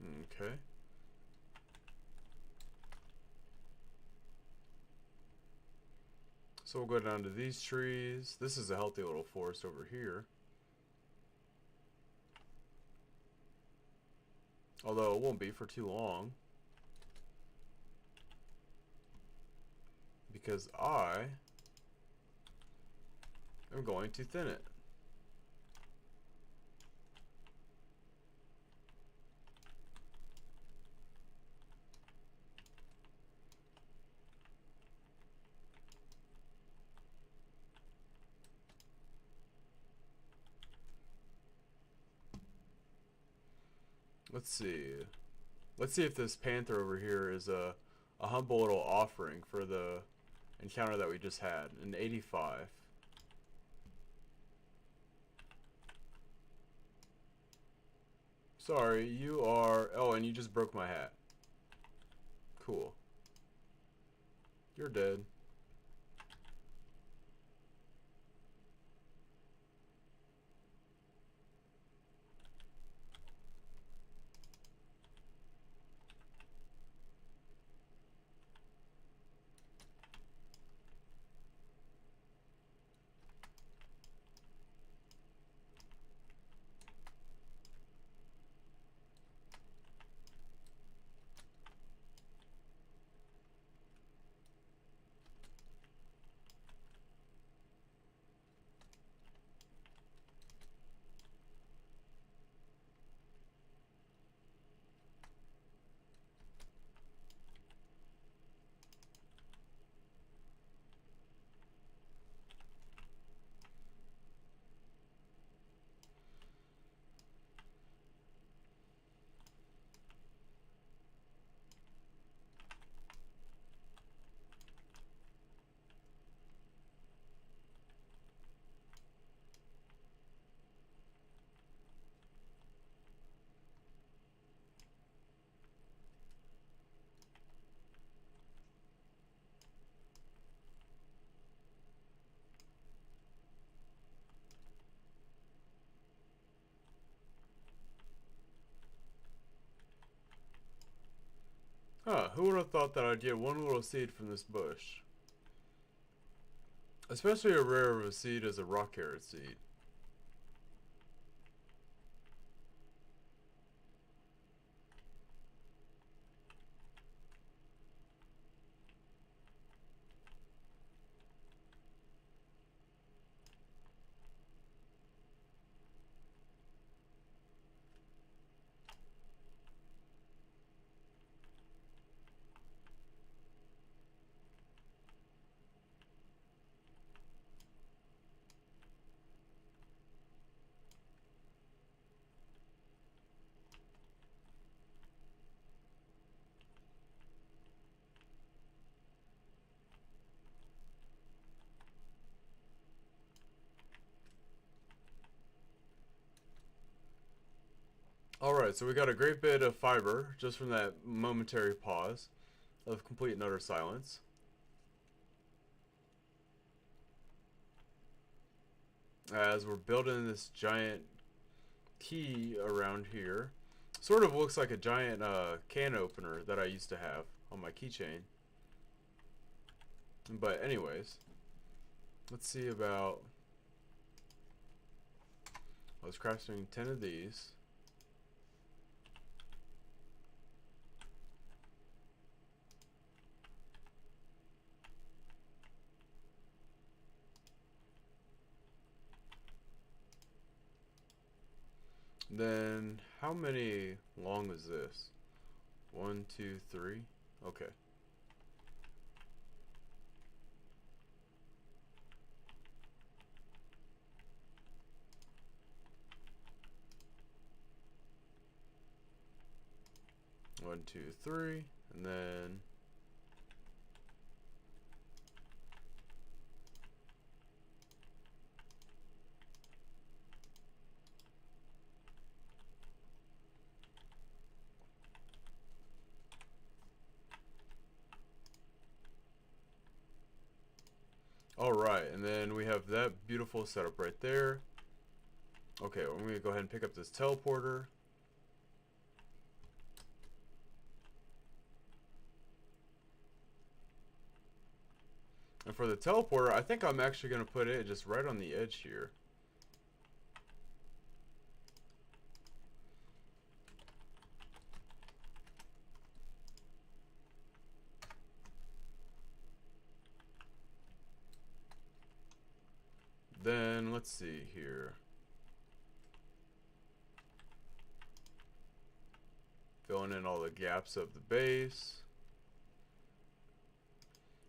Okay. So we'll go down to these trees. This is a healthy little forest over here. Although it won't be for too long. Because I am going to thin it. Let's see. Let's see if this panther over here is a humble little offering for the encounter that we just had. An 85. Sorry, you are... Oh, and you just broke my hat. Cool. You're dead. Huh, who would have thought that I'd get one little seed from this bush? Especially a rare of a seed as a rock carrot seed. Alright, so we got a great bit of fiber just from that momentary pause of complete and utter silence. As we're building this giant key around here. Sort of looks like a giant can opener that I used to have on my keychain. But anyways, let's see about... I was crafting 10 of these. Then, how many long is this? 1, 2, 3? Okay. One, two, three, and then... Alright, and then we have that beautiful setup right there. Okay, I'm going to go ahead and pick up this teleporter. And for the teleporter, I think I'm actually going to put it just right on the edge here. Then, let's see here. Filling in all the gaps of the base.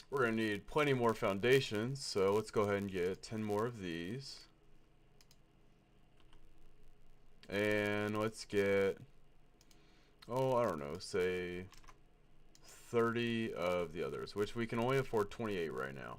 We're going to need plenty more foundations, so let's go ahead and get 10 more of these. And let's get, oh, I don't know, say 30 of the others, which we can only afford 28 right now.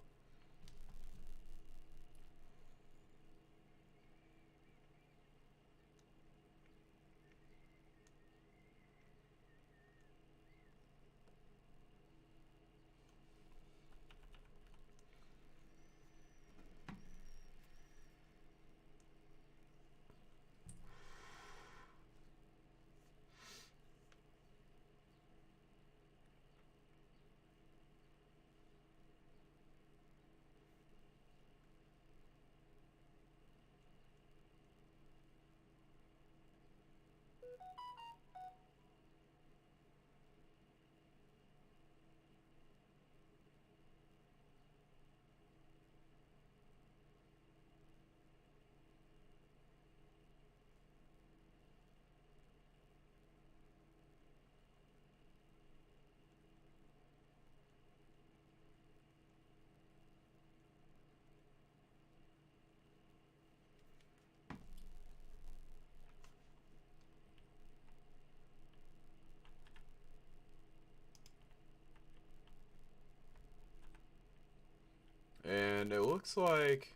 And it looks like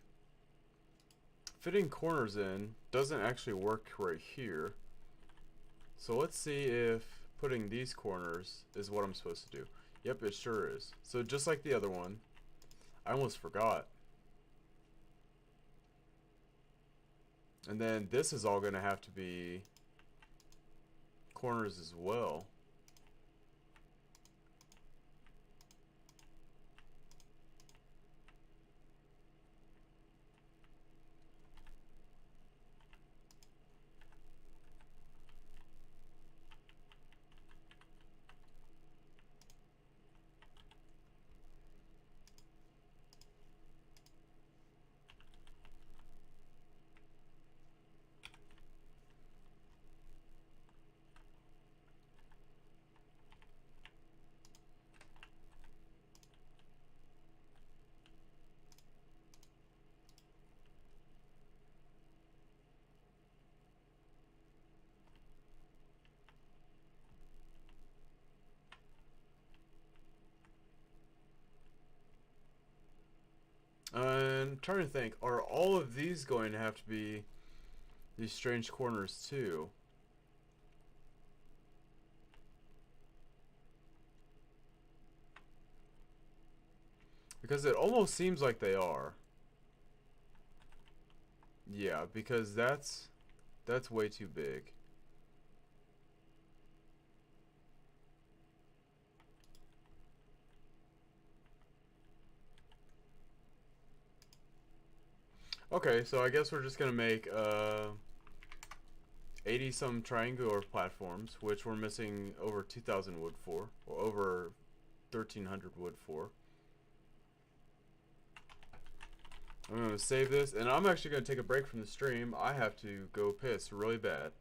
fitting corners in doesn't actually work right here. So let's see if putting these corners is what I'm supposed to do. Yep, it sure is. So just like the other one, I almost forgot. And then this is all going to have to be corners as well. trying to think, are all of these going to have to be these strange corners too? Because it almost seems like they are. Yeah, because that's way too big. Okay, so I guess we're just gonna make 80 some triangular platforms, which we're missing over 2,000 wood for, or over 1,300 wood for. I'm gonna save this, and I'm actually gonna take a break from the stream. I have to go piss really bad.